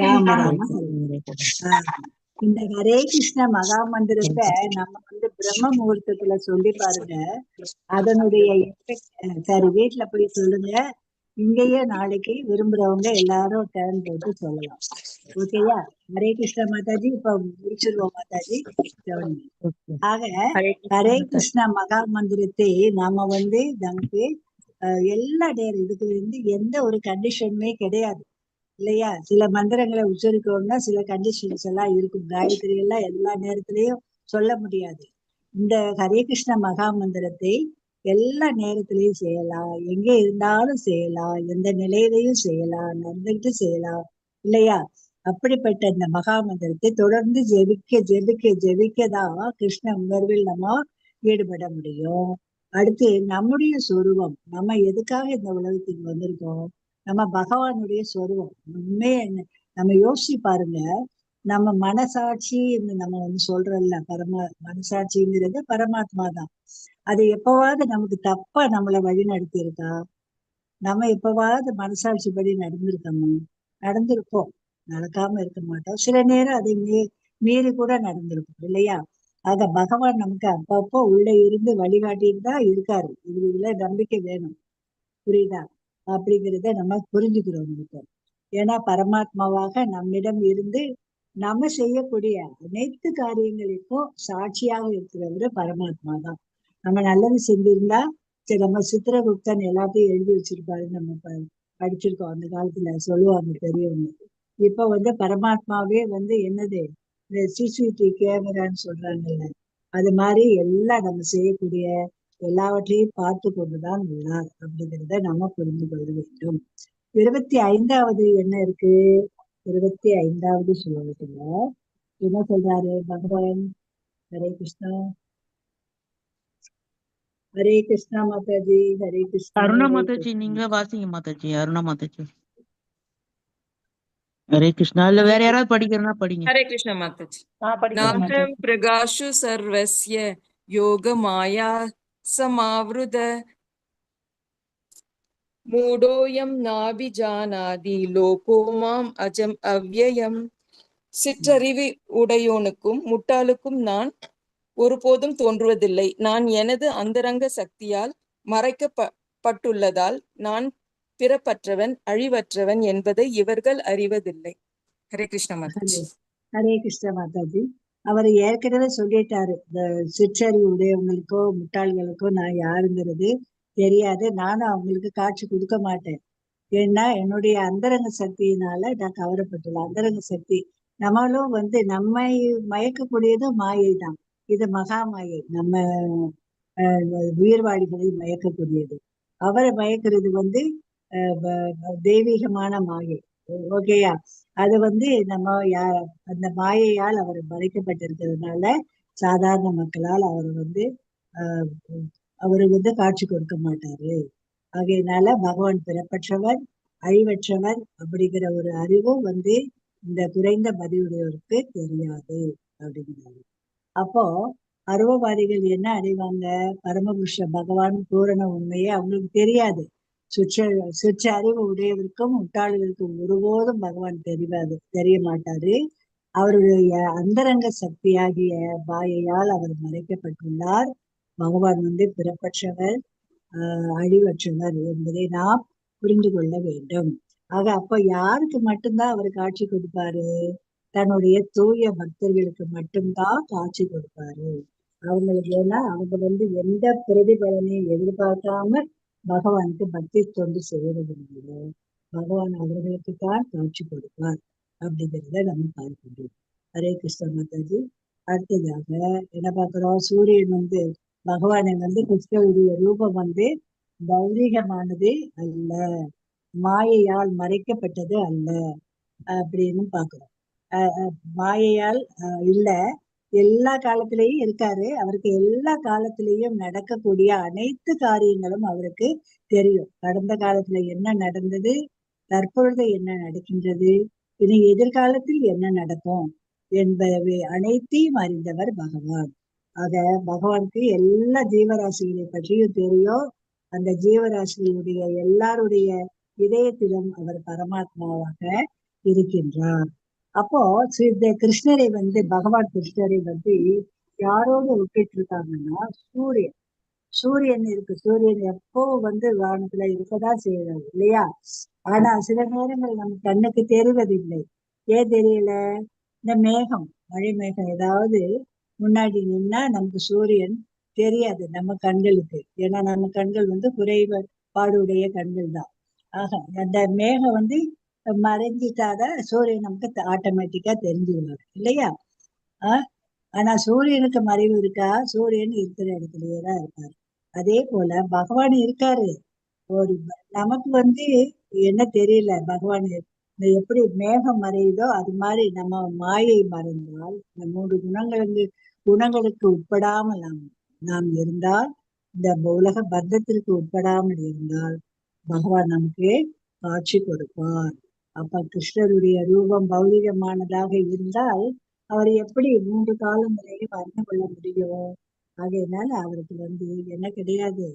ராம ஹரே ராம ஹரே. இந்த ஹரே கிருஷ்ண மகா மந்திரத்தை நம்ம வந்து பிரம்ம முகூர்த்தத்துல சொல்லி பாருங்க. அதனுடைய எஃபெக்ட் சரி வீட்டுல போய் சொல்லுங்க. இங்கேயே நாளைக்கு விரும்புறவங்க எல்லாரும் டேர்ன் போட்டு சொல்லலாம். ஓகேயா? ஹரே கிருஷ்ண மாதாஜி. இப்ப முடிச்சிருவோம் மாதாஜி. ஆக ஹரே கிருஷ்ண மகா மந்திரத்தை நாம வந்து நமக்கு எல்லா நேரம் இதுக்கு வந்து எந்த ஒரு கண்டிஷனுமே கிடையாது இல்லையா? சில மந்திரங்களை உச்சரிக்கணும்னா சில கண்டிஷன்ஸ் எல்லாம் இருக்கும். காயத்ரி எல்லாம் எல்லா நேரத்திலையும் சொல்ல முடியாது. இந்த ஹரே கிருஷ்ண மகா மந்திரத்தை எல்லா நேரத்திலையும் செய்யலாம், எங்க இருந்தாலும் செய்யலாம், எந்த நிலையிலையும் செய்யலாம், நடந்துகிட்டு செய்யலாம் இல்லையா? அப்படிப்பட்ட இந்த மகா மந்திரத்தை தொடர்ந்து ஜெபிக்கதான் கிருஷ்ண உணர்வில் நம்ம ஈடுபட முடியும். அடுத்து நம்முடைய சொரூபம், நம்ம எதுக்காக இந்த உலகத்துக்கு வந்திருக்கோம்? நம்ம பகவானுடைய சொரூபம். உண்மையே நம்ம யோசிச்சு பாருங்க. நம்ம மனசாட்சி நம்ம வந்து சொல்றோம்ல, மனசாட்சிங்கிறது பரமாத்மா தான். அது எப்பவாவது நமக்கு தப்பா நம்மளை வழி நடத்தி இருக்கா? நம்ம எப்பவாவது மனசாட்சி படி நடந்திருக்கோமா? நடந்திருப்போம், நடக்காம இருக்க மாட்டோம். சில நேரம் அதை மீறி கூட நடந்திருக்கும் இல்லையா? ஆக பகவான் நமக்கு அப்பப்போ உள்ள இருந்து வழிகாட்டிட்டு தான் இருக்காரு. இதுல நம்பிக்கை வேணும், புரியுதா? அப்படிங்கிறத நம்ம புரிஞ்சுக்கிறோம் நமக்கு. ஏன்னா பரமாத்மாவாக நம்மிடம் இருந்து நம்ம செய்யக்கூடிய அனைத்து காரியங்களுக்கும் சாட்சியாக இருக்கிறவரு பரமாத்மா தான். நம்ம நல்லது செஞ்சிருந்தா சரி, நம்ம சித்திரகுப்தன் எல்லாத்தையும் எழுதி வச்சிருப்பாரு, நம்ம படிச்சிருக்கோம் அந்த காலத்துல சொல்லுவாங்க பெரியவங்க. இப்ப வந்து பரமாத்மாவே வந்து என்னது, இந்த சிசிடிவி கேமரான்னு சொல்றாங்கல்ல, அது மாதிரி எல்லாம் நம்ம செய்யக்கூடிய எல்லாவற்றையும் பார்த்து கொண்டுதான் உள்ளார் அப்படிங்கிறத நம்ம புரிந்து கொள்ள வேண்டும். 25வது என்ன இருக்கு? 25வது ஸ்லோகத்துல என்ன சொல்றாரு பகவான்? ஹரே கிருஷ்ணா. ஹரே கிருஷ்ணா மாதாஜி. ஹரே கிருஷ்ணா. அருணா மாதாஜி நீங்க வாசிங்க மாதாஜி. அருணா மாதாஜி. ஹரே கிருஷ்ணா. இல்ல வேற யாராவது படிக்கிறனா படிங்க. ஹரே கிருஷ்ண மாதாஜி. நாகம் பிரகாஷு சர்வஸ்ய யோக மாயா சமாவ்ருத மூடோயம் நாபிஜானாதி லோகோ மாம் அஜம் அவ்யயம். சிற்றறிவு உடையோனுக்கும் முட்டாளுக்கும் நான் ஒருபோதும் தோன்றுவதில்லை. நான் எனது அந்தரங்க சக்தியால் மறைக்கப்பட்டுள்ளதால் நான் பிறப்பற்றவன் அழிவற்றவன் என்பதை இவர்கள் அறிவதில்லை. ஹரே கிருஷ்ண மாதாஜி. ஹரே கிருஷ்ண மாதாஜி. அவர் ஏற்கனவே சொல்லிட்டாரு, இந்த சிற்றறிவு உடையவங்களுக்கோ முட்டாள்களுக்கோ நான் யாருங்கிறது தெரியாது, நானும் அவங்களுக்கு காட்சி கொடுக்க மாட்டேன். ஏன்னா என்னுடைய அந்தரங்க சக்தியினால நான் கவரப்பட்டுள்ள அந்தரங்க சக்தி. நம்மளும் வந்து நம்மை மயக்கக்கூடியதும் மாயை தான். இது மகா மாயை, நம்ம உயிர்வாழிகளை மயக்கக்கூடியது. அவரை மயக்கிறது வந்து தெய்வீகமான மாயை. ஓகேயா? அது வந்து நம்ம அந்த மாயையால் அவர் மறைக்கப்பட்டிருக்கிறதுனால சாதாரண மக்களால் அவர் வந்து அவரு வந்து காட்சி கொடுக்க மாட்டாரு. ஆகையினால பகவான் பிறப்பற்றவர் அழிவற்றவர் அப்படிங்கிற ஒரு அறிவும் வந்து இந்த குறைந்த பதிவுடையவருக்கு தெரியாது அப்படிங்கிறாரு. அப்போ அருவவாதிகள் என்ன அடைவாங்க? பரமபுருஷ பகவான் பூரண உண்மையே அவங்களுக்கு தெரியாது. சுற்ற அறிவு உடையவருக்கும் முட்டாளுகளுக்கும் ஒருபோதும் பகவான் தெரிய மாட்டாரு. அவருடைய அந்தரங்க சக்தியாகிய மாயையால் அவர் மறைக்கப்பட்டுள்ளார். பகவான் வந்து பிறப்பற்றவர் அழிவற்றவர் என்பதை நாம் புரிந்து கொள்ள வேண்டும். ஆக அப்ப யாருக்கு மட்டும்தான் அவர் காட்சி கொடுப்பாரு? தன்னுடைய தூய பக்தர்களுக்கு மட்டும்தான் காட்சி கொடுப்பாரு. அவங்களுக்கு ஏன்னா அவங்க வந்து எந்த பிரதிபலனையும் எதிர்பார்க்காம பகவானுக்கு பக்தி தொண்டு செய்யறது இல்லை. பகவான் அவர்களுக்கு தான் காட்சி கொடுப்பார் அப்படிங்கிறத நம்ம பார்க்க முடியும். ஹரே கிருஷ்ண மாதாஜி. அடுத்ததாக என்ன பார்க்கிறோம்? சூரியன் வந்து பகவானை வந்து கிருஷ்ணனுடைய ரூபம் வந்து பௌதீகமானது அல்ல, மாயையால் மறைக்கப்பட்டது அல்ல அப்படின்னு பாக்குறோம். மாயையால் இல்ல, எல்லா காலத்திலேயும் இருக்காரு. அவருக்கு எல்லா காலத்திலேயும் நடக்கக்கூடிய அனைத்து காரியங்களும் அவருக்கு தெரியும். கடந்த காலத்துல என்ன நடந்தது, தற்பொழுது என்ன நடக்கின்றது, இனி எதிர்காலத்தில் என்ன நடக்கும் என்பவை அனைத்தையும் அறிந்தவர் பகவான். ஆக பகவானுக்கு எல்லா ஜீவராசிகளை பற்றியும் தெரியும். அந்த ஜீவராசிகளுடைய எல்லாருடைய இதயத்திலும் அவர் பரமாத்மாவாக இருக்கின்றார். அப்போ இந்த கிருஷ்ணரை பகவான் கிருஷ்ணரை யாரோடு ஒப்பிட்டு இருக்காங்கன்னா சூரியன் இருக்கு. சூரியன் எப்போ வானத்துல இருக்கதான் செய்யறாரு இல்லையா? ஆனா சில நேரங்கள் நம்ம கண்ணுக்கு தெரிவதில்லை. ஏன் தெரியல? இந்த மேகம், மழை மேகம் ஏதாவது முன்னாடி நின்னா நமக்கு சூரியன் தெரியாது நம்ம கண்களுக்கு. ஏன்னா நம்ம கண்கள் குறைபாடுடைய கண்கள் தான். ஆக அந்த மேகம் மறைஞ்சிட்டாத சூரியன் நமக்கு ஆட்டோமேட்டிக்கா தெரிஞ்சுடுவாரு இல்லையா? ஆனா சூரியனுக்கு மறைவு இருக்கா? சூரியன் இருக்கிற இடத்துலயேதான் இருக்காரு. அதே போல பகவான் இருக்காரு. ஒரு நமக்கு என்ன தெரியல, பகவான் எப்படி மேகம் மறையுதோ அது மாதிரி நம்ம மாயை மறைந்தால், இந்த 3 குணங்களுக்கு உட்படாமல் நாம் இருந்தால், இந்த உலக பந்தத்திற்கு உட்படாமல் இருந்தால் பகவான் நமக்கு காட்சி கொடுப்பார். அப்ப கிருஷ்ணருடைய ரூபம் பௌதிகமானதாக இருந்தால் அவர் எப்படி 3 காலங்களையும் அறிந்து கொள்ள முடியும்? ஆகையினால அவருக்கு என்ன கிடையாது,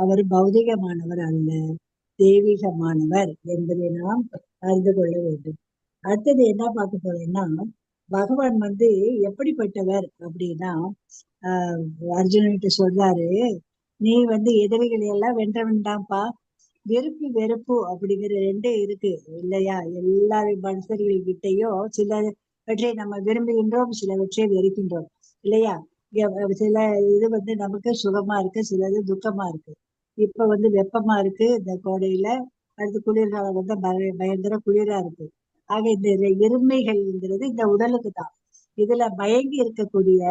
அவர் பௌதிகமானவர் அல்ல, தெய்வீகமானவர் என்பதை நாம் அறிந்து கொள்ள வேண்டும். அடுத்தது என்ன பார்க்க போறோம்னா, பகவான் எப்படிப்பட்டவர் அப்படின்னா, அர்ஜுனன்கிட்ட சொல்றாரு, நீ எதிரிகளை எல்லாம் வென்ற வேண்டாம்ப்பா. வெறுப்பு அப்படிங்கிற 2 இருக்கு இல்லையா? எல்லா மனுஷர்கள்கிட்டையும் சிலவற்றை நம்ம விரும்புகின்றோம், சிலவற்றை வெறுக்கின்றோம் இல்லையா? சில இது நமக்கு சுகமா இருக்கு, சிலது துக்கமா இருக்கு. இப்ப வெப்பமா இருக்கு இந்த கோடையில, அடுத்து குளிர்காலம் பயங்கர குளிரா இருக்கு. ஆக இந்த இருமைகள்ங்கிறது இந்த உடலுக்கு தான். இதுல மயங்கி இருக்கக்கூடிய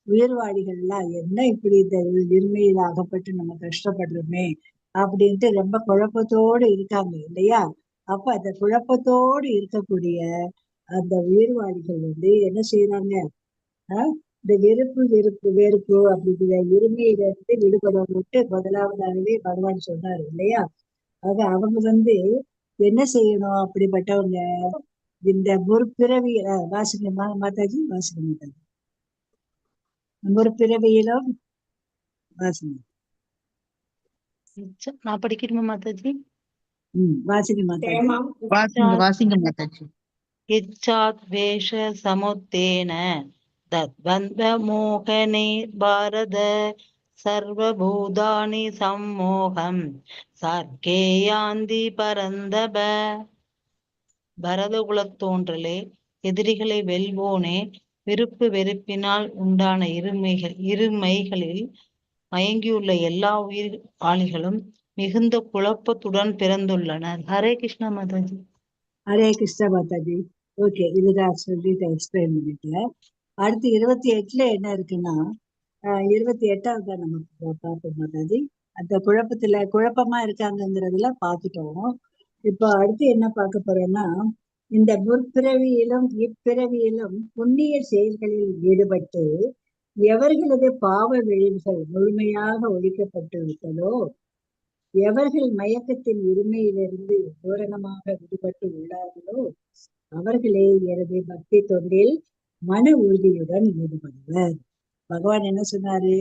உயிர்வாழிகள்லாம் என்ன இப்படி இந்த இருமையில அகப்பட்டு நம்ம கஷ்டப்படுறோமே அப்படின்ட்டு ரொம்ப குழப்பத்தோடு இருக்காங்க இல்லையா? அப்ப அந்த குழப்பத்தோடு இருக்கக்கூடிய அந்த உயிர்வாழிகள் என்ன செய்யறாங்க? இந்த வெறுப்பு அப்படிங்கிற இருமையிலிருந்து விடுபடணும்ட்டு முதலாவதாகவே பகவான் சொன்னாரு இல்லையா? ஆக அவங்க என்ன செய்யணும்? அப்படிப்பட்டவங்க இந்த முற்பிறவி வாசிங்க மாதாஜி, வாசிங்க மாதாஜி, முற்பிறவியிலும் வாசிங்க. நான் படிக்கணுமா மாதாஜி? வாசிங்க மாதாஜி. வாசிங்க மாதாஜி. இச்சாத்வேஷ சமுத்தேன தத்வந்த மோகனே பாரத சர்வபூதானி சம்மோகம் சர்க்கே யாந்தி பரந்தப. பரத குலத்தோன்றலே, எதிரிகளை வெல்வோனே, விருப்பு வெறுப்பினால் உண்டான இருமைகளில் மயங்கியுள்ள எல்லா உயிர்வாழிகளும் மிகுந்த குழப்பத்துடன் பிறந்துள்ளனர். ஹரே கிருஷ்ணா மாதாஜி. ஹரே கிருஷ்ணா மாதாஜி. ஓகே, இதுதான் சொல்லிட்டு எக்ஸ்பிளைன் பண்ணிட்டேன். அடுத்து 28ல என்ன இருக்குன்னா, 28வது தான் நம்ம பார்ப்போம் மாதாஜி. அந்த குழப்பமா இருக்காங்கிறதுல பார்த்துட்டோம். இப்போ அடுத்து என்ன பார்க்க போறோம்னா, இந்த முற்பிறவியிலும் இப்பிறவியிலும் புண்ணிய செயல்களில் ஈடுபட்டு எவர்களது பாவ விளைவுகள் முழுமையாக ஒழிக்கப்பட்டு விட்டதோ, எவர்கள் மயக்கத்தின் இருமையிலிருந்து பூரணமாக விடுபட்டு உள்ளார்களோ, அவர்களே எனது பக்தி தொண்டில் மன உறுதியுடன் ஈடுபடுவர். பகவான் என்ன சொன்னாரு?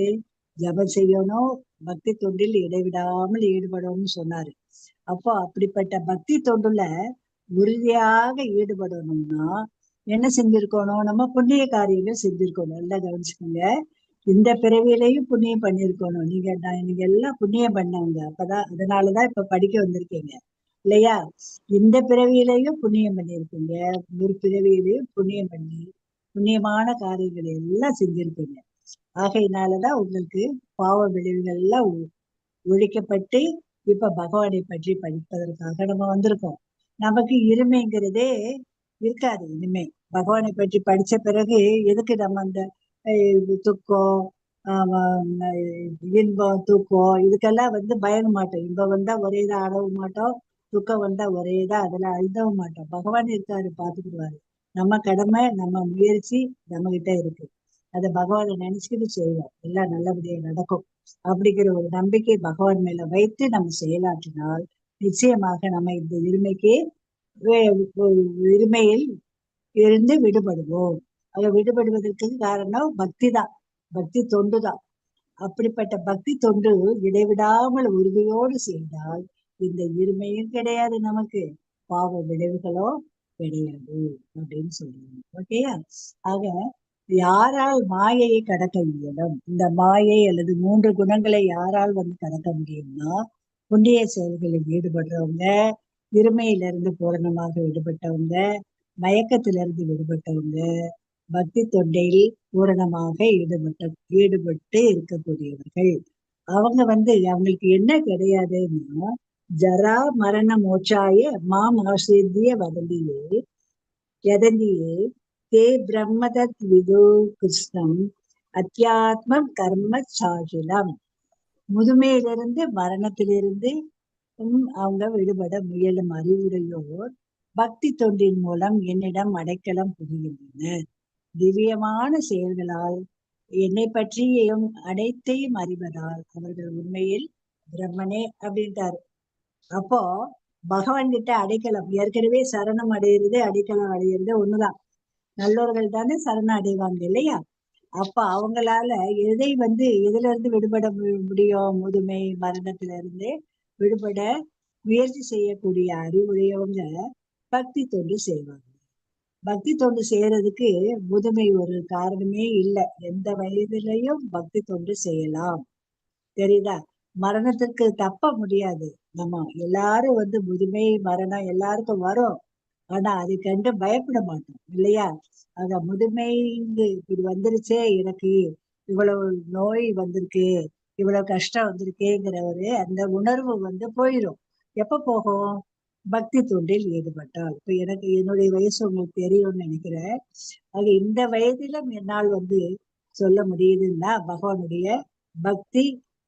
ஜபம் செய்யணும், பக்தி தொண்டில் இடைவிடாமல் ஈடுபடணும்னு சொன்னாரு. அப்போ அப்படிப்பட்ட பக்தி தொண்டுல உறுதியாக ஈடுபடணும்னா என்ன செஞ்சிருக்கணும்? நம்ம புண்ணிய காரியங்கள் செஞ்சிருக்கணும். நல்லா கவனிச்சுக்கோங்க. இந்த பிறவியிலையும் புண்ணியம் பண்ணிருக்கணும். நீங்க எல்லாம் புண்ணியம் பண்ணவங்க. அதனாலதான் இப்ப படிக்க வந்திருக்கீங்க இல்லையா? இந்த பிறவியிலையும் புண்ணியம் பண்ணிருக்கீங்க, ஒரு பிறவியிலையும் புண்ணியம் பண்ணி புண்ணியமான காரியங்களை எல்லாம் செஞ்சிருக்கீங்க. ஆகையினாலதான் உங்களுக்கு பாவ விளைவுகள் எல்லாம் ஒழிக்கப்பட்டு இப்ப பகவானை பற்றி படிப்பதற்காக நம்ம வந்திருக்கோம். நமக்கு இருமைங்கிறதே இருக்காது. இனிமே பகவானை பற்றி படிச்ச பிறகு எதுக்கு நம்ம அந்த துக்கம், இன்பம், தூக்கம் இதுக்கெல்லாம் பயங்க மாட்டோம். இன்பம் வந்தா ஒரேதான் அழவும் மாட்டோம், துக்கம் வந்தா ஒரேதான் அதெல்லாம் அழுதவும் மாட்டோம். பகவான் இருக்காரு, பாத்துக்கிடுவாரு. நம்ம கடமை, நம்ம முயற்சி நம்ம கிட்ட இருக்கு. அதை பகவானை நினைச்சுக்கிட்டு செய்வோம், எல்லாம் நல்லபடியா நடக்கும் அப்படிங்கிற ஒரு நம்பிக்கை பகவான் மேல வைத்து நம்ம செயலாற்றினால் நிச்சயமாக நம்ம இந்த இருமையில் இருந்து விடுபடுவோம். அதை விடுபடுவதற்கு காரணம் பக்தி தான், பக்தி தொண்டு தான். அப்படிப்பட்ட பக்தி தொண்டு இடைவிடாமல் உறுதியோடு செய்தால் இந்த இருமையும் கிடையாது, நமக்கு பாவ விளைவுகளோ கிடையாது அப்படின்னு சொல்லுவாங்க. ஓகேயா? ஆக யாரால் மாயையை கடக்க இயலும்? இந்த மாயை அல்லது 3 குணங்களை யாரால் கடக்க முடியும்னா, புண்ணிய செயல்களில் ஈடுபடுறவங்க, இருமையிலிருந்து பூரணமாக விடுபட்டவங்க, மயக்கத்திலிருந்து விடுபட்டவங்க, பக்தி தொண்டில் பூரணமாக ஈடுபட்டு இருக்கக்கூடியவர்கள். அவங்க அவங்களுக்கு என்ன கிடையாதுன்னா, ஜரா மரண மோட்சாய மாம் ஆசிரிய வதந்தியே யதந்தியே தே பிரம்மதத் விது கிருஷ்ணம் அத்தியாத்மம் கர்ம சாகிலம். முதுமையிலிருந்து மரணத்திலிருந்து அவங்க விடுபட முயலும் அறிவுரையோர் பக்தி தொண்டின் மூலம் என்னிடம் அடைக்கலம் புரிகின்றனர். திவ்யமான செயல்களால் என்னை பற்றியும் அனைத்தையும் அறிவதால் அவர்கள் உண்மையில் பிரம்மனே அப்படின்ட்டாரு. அப்போ பகவான் கிட்ட அடைக்கலம், ஏற்கனவே சரணம் அடையிறது அடைக்கலம் அடையிறது ஒண்ணுதான். நல்லவர்கள் தானே சரணம் அடைவாங்க இல்லையா? அப்ப அவங்களால எதை எதுல இருந்து விடுபட முடியும்? முதுமை மரணத்திலிருந்து விடுபட முயற்சி செய்யக்கூடிய அறிவுடையவங்க பக்தி தொண்டு செய்வாங்க. பக்தி தொண்டு செய்யறதுக்கு முதுமை ஒரு காரணமே இல்லை. எந்த வயதிலையும் பக்தி தொண்டு செய்யலாம். தெரியுதா? மரணத்திற்கு தப்ப முடியாது. நம்ம எல்லாரும் முதுமை மரணம் எல்லாருக்கும் வரும். ஆனா அதை கண்டு பயப்பட மாட்டோம் இல்லையா? ஆக முதுமை இப்படி வந்துருச்சே, எனக்கு இவ்வளவு நோய் வந்திருக்கு, இவ்வளவு கஷ்டம் வந்திருக்கேங்கிற அந்த உணர்வு போயிடும். எப்ப போகும்? பக்தி தொண்டில் ஈடுபட்டால். இப்ப எனக்கு என்னுடைய வயசு உங்களுக்கு தெரியும்னு நினைக்கிறேன். அது இந்த வயதிலும் என்னால் சொல்ல முடியுதுன்னா பகவானுடைய பக்தி,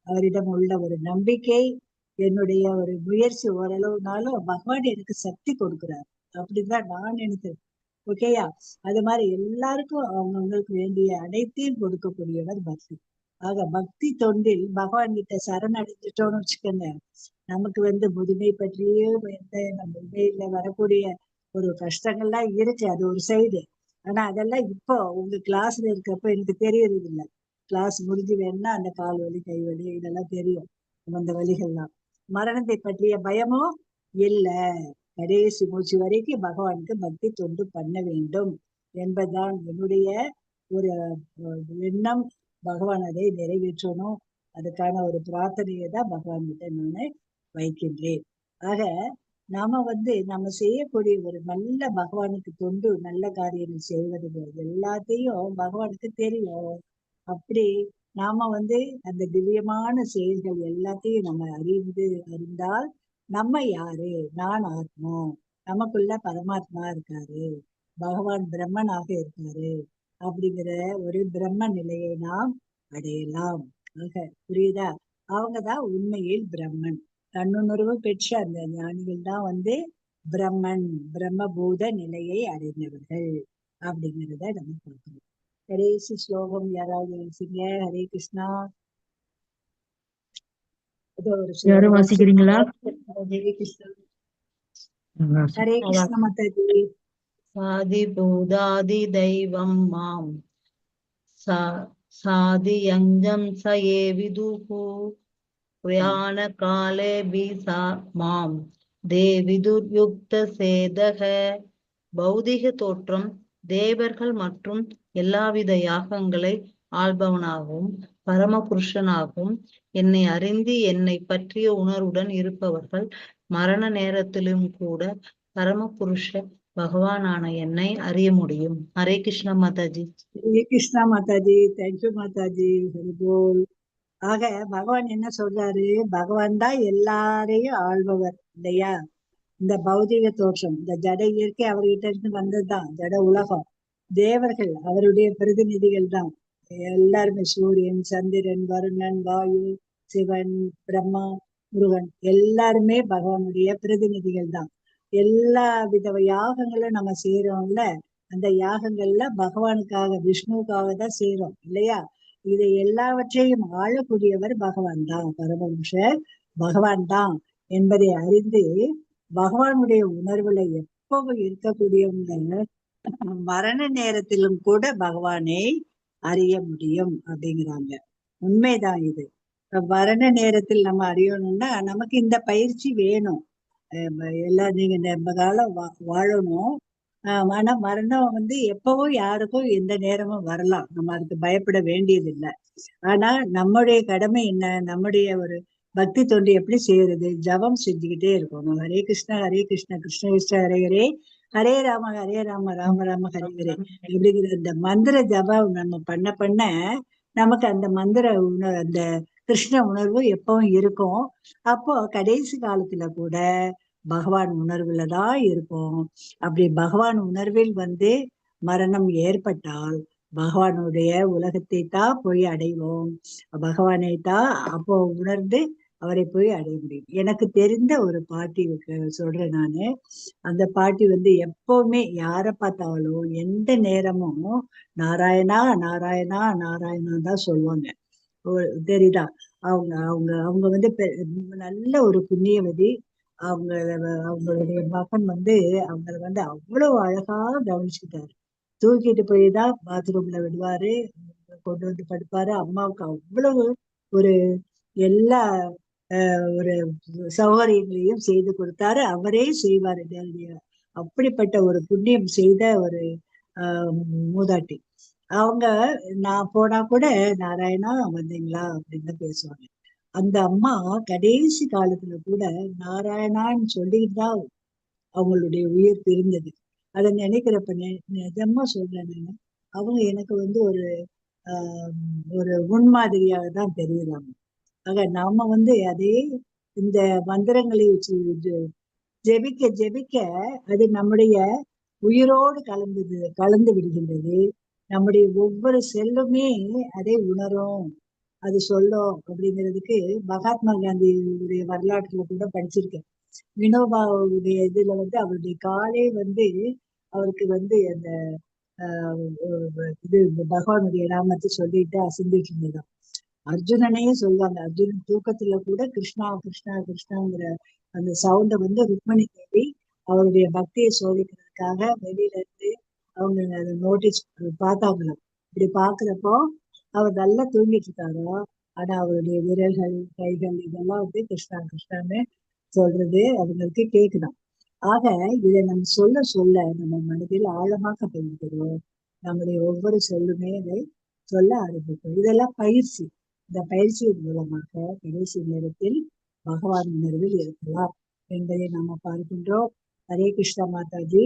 அவரிடம் உள்ள ஒரு நம்பிக்கை, என்னுடைய ஒரு முயற்சி ஓரளவுனாலும் பகவான் எனக்கு சக்தி கொடுக்கிறார் அப்படின்தான் நான் நினைக்கிறேன். ஓகேயா? அது மாதிரி எல்லாருக்கும் அவங்களுக்கு வேண்டிய அனைத்தையும் கொடுக்கக்கூடியவர் பக்தி. ஆக பக்தி தொண்டில் பகவான் கிட்ட சரணடைஞ்சிட்டோம்னு வச்சுக்கோங்க, நமக்கு முதுமை பற்றியே முதுமையில வரக்கூடிய ஒரு கஷ்டங்கள்லாம் இருக்கு, அது ஒரு சைடு. ஆனா அதெல்லாம் இப்போ உங்க கிளாஸ்ல இருக்கப்ப எனக்கு தெரியறது இல்லை. கிளாஸ் முடிஞ்சு வேணும்னா அந்த கால் வலி கை வலி இதெல்லாம் தெரியும், அந்த வலிகள்லாம். மரணத்தை பற்றிய பயமும் இல்லை. கடைசி மூச்சு வரைக்கும் பகவானுக்கு பக்தி தொண்டு பண்ண வேண்டும் என்பதுதான் என்னுடைய ஒரு எண்ணம். பகவான் அதை நிறைவேற்றணும், அதுக்கான ஒரு பிரார்த்தனையை தான் பகவான் கிட்ட நான் வைக்கின்றேன். ஆக நாம நம்ம செய்யக்கூடிய ஒரு நல்ல பகவானுக்கு தொண்டு, நல்ல காரியங்கள் செய்வது எல்லாத்தையும் பகவானுக்கு தெரியும். அப்படி நாம அந்த திவ்யமான செயல்கள் எல்லாத்தையும் நம்ம அறிந்தால் நம்ம யாரு? நான் ஆத்மா, நமக்குள்ள பரமாத்மா இருக்காரு, பகவான் பிரம்மனாக இருக்காரு அப்படிங்கிற ஒரு பிரம்ம நிலையை நாம் அடையலாம். ஆக புரியுதா? அவங்கதான் உண்மையில் பிரம்மன். தன்னுணர்வு பெற்ற அந்த ஞானிகள் தான் பிரம்மன், பிரம்மபூத நிலையை அடைந்தவர்கள் அப்படிங்கிறத நம்ம பார்க்கணும். கடைசி ஸ்லோகம் யாராவது வாசிங்க. ஹரே கிருஷ்ணா. யாரும் வாசிக்கிறீங்களா? ஹரே கிருஷ்ணா. ஹரே கிருஷ்ண மாதாஜி. சாதி பூதாதி தெய்வம் மாம் சாதி யஞ்சம் சயே விதுஹு பிரயாண காலே பீசா மாம் தேவிதுர்யுக்த சேதக. பௌதிக தோற்றம், தேவர்கள் மற்றும் எல்லாவித யாகங்களை ஆள்பவனாகவும் பரமபுருஷனாகவும் என்னை அறிந்து என்னை பற்றிய உணர்வுடன் இருப்பவர்கள் மரண நேரத்திலும் கூட பரமபுருஷ பகவானான என்னை அறிய முடியும். ஹரே கிருஷ்ணா மாதாஜி. ஹரே கிருஷ்ணா மாதாஜி. தேங்க்யூ மாதாஜி. ஹரிபோல். ஆக பகவான் என்ன சொல்றாரு? பகவான் தான் எல்லாரையும் ஆள்பவர் இல்லையா? இந்த பௌதிக தோற்றம், இந்த ஜட இயற்கை அவர்கிட்ட இருந்து வந்ததுதான். ஜட உலகம், தேவர்கள் அவருடைய பிரதிநிதிகள் தான். எல்லாருமே சூரியன், சந்திரன், வருணன், வாயு, சிவன், பிரம்மா, முருகன் எல்லாருமே பகவானுடைய பிரதிநிதிகள் தான். எல்லா வித யாகங்களும் நம்ம செய்யறோம்ல, அந்த யாகங்கள்ல பகவானுக்காக விஷ்ணுவுக்காக தான் செய்யறோம் இல்லையா? இதை எல்லாவற்றையும் ஆளக்கூடியவர் பகவான் தான், பரமபுருஷர் பகவான் தான் என்பதை அறிந்து பகவானுடைய உணர்வுல எப்பவும் இருக்கக்கூடியவங்க மரண நேரத்திலும் கூட பகவானை அறிய முடியும் அப்படிங்கிறாங்க. உண்மைதான் இது. மரண நேரத்தில் நம்ம அறியணும்னா நமக்கு இந்த பயிற்சி வேணும். எல்லாம் நீங்க நம்ம காலம் வாழணும். ஆனா மரணம் எப்பவும் யாருக்கும் எந்த நேரமும் வரலாம். நம்ம அதுக்கு பயப்பட வேண்டியது இல்லை. ஆனா நம்முடைய கடமை என்ன? நம்முடைய ஒரு பக்தி தொண்டு எப்படி செய்யறது? ஜபம் செஞ்சுக்கிட்டே இருக்கணும். ஹரே கிருஷ்ணா ஹரே கிருஷ்ணா கிருஷ்ண கிருஷ்ண ஹரே ஹரே, ஹரே ராம ராம ராம ஹரே ஹரே அப்படிங்கிற இந்த மந்திர ஜபம் நம்ம பண்ண பண்ண நமக்கு அந்த மந்திர அந்த கிருஷ்ண உணர்வு எப்பவும் இருக்கும். அப்போ கடைசி காலத்துல கூட பகவான் உணர்வுல தான் இருக்கும். அப்படி பகவான் உணர்வில் மரணம் ஏற்பட்டால் பகவானுடைய உலகத்தை தான் போய் அடைவோம். பகவானை தான் அப்போ உணர்ந்து அவரை போய் அடைய முடியும். எனக்கு தெரிந்த ஒரு பாட்டி சொல்றேன் நானு. அந்த பாட்டி எப்பவுமே யாரை பார்த்தாலும் எந்த நேரமும் நாராயணா நாராயணா நாராயணா தான் சொல்லுவாங்க. தெரியுதா? அவங்க அவங்க அவங்க நல்ல ஒரு புண்ணியவதி. அவங்களுடைய மகன் அவங்களை அவ்வளவு அழகா கவனிச்சுக்கிட்டாரு. தூக்கிட்டு போய் தான் பாத்ரூம்ல விடுவாரு, கொண்டு படுப்பாரு. அம்மாவுக்கு அவ்வளவு ஒரு எல்லா ஒரு சௌகரியங்களையும் செய்து கொடுத்தாரு. அவரே செய்வாரு நேரடியா. அப்படிப்பட்ட ஒரு புண்ணியம் செய்த ஒரு மூதாட்டி. அவங்க நான் போனா கூட நாராயணா வந்தீங்களா அப்படின்னு பேசுவாங்க. அந்த அம்மா கடைசி காலத்துல கூட நாராயணான்னு சொல்லிட்டு தான் அவங்களுடைய உயிர் பிரிந்தது. அதை நினைக்கிறப்ப நிஜமா சொல்றேன் நான், அவங்க எனக்கு ஒரு முன்மாதிரியாக தான் தெரியுறாங்க. ஆக நாம அதே இந்த மந்திரங்களை ஜெபிக்க ஜெபிக்க அது நம்முடைய உயிரோடு கலந்து விடுகின்றது. நம்முடைய ஒவ்வொரு செல்லுமே அதை உணரும், அது சொல்லும். அப்படிங்கிறதுக்கு மகாத்மா காந்தியுடைய வரலாற்றுல கூட படிச்சிருக்கேன். வினோபாவுடைய இதுல அவருடைய காலே அவருக்கு அந்த இது பகவானுடைய நாமத்தை சொல்லிட்டு அசந்திட்டு இருந்ததாம். அர்ஜுனனையே சொல்லுவாங்க. அர்ஜுனன் தூக்கத்துல கூட கிருஷ்ணா கிருஷ்ணா கிருஷ்ணாங்கிற அந்த சவுண்ட ருக்மணி தேவி அவருடைய பக்தியை சோதிக்கிறதுக்காக வெளியில இருந்து அவங்க அதை நோட்டீஸ் பார்த்தாங்களாம். இப்படி பாக்குறப்போ அவர் நல்லா தூங்கிட்டு இருக்காரோ, ஆனா அவருடைய விரல்கள் கைகள் இதெல்லாம் கிருஷ்ணா கிருஷ்ணான்னு சொல்றது அவங்களுக்கு கேக்குதான். ஆக இதை நம்ம சொல்ல சொல்ல நம்ம மனதில் ஆழமாக பதிக்கிறோம். நம்முடைய ஒவ்வொரு சொல்லுமே அதை சொல்ல ஆரம்பிக்கும். இதெல்லாம் பயிற்சி. இந்த பயிற்சியின் மூலமாக கடைசி நேரத்தில் பகவான் உணர்வில் இருக்கலாம் என்பதை நாம பார்க்கின்றோம். ஹரே கிருஷ்ணா மாதாஜி.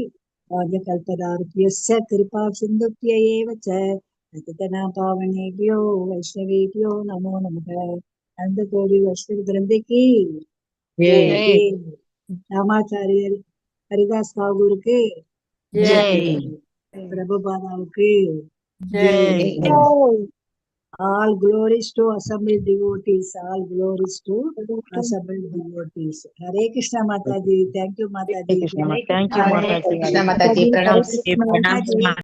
கல்பதாருப்யஸ்ய கிருபா சிந்துப்ய ஏவச்ச பதிதனா பாவனேபியோ வைஷ்ணவேபியோ நமோ நமக. அந்த கோடி வைஷ்ணவ கிரந்தைக்கு ராமாச்சாரியர் Haridas தாகூருக்கு, பிரபுபாதாவுக்கு, all glories to assembled devotees, all glories to assembled devotees. Hare Krishna Mataji. Thank you Mataji. Thank you Mataji. Krishna Mataji. Pranam.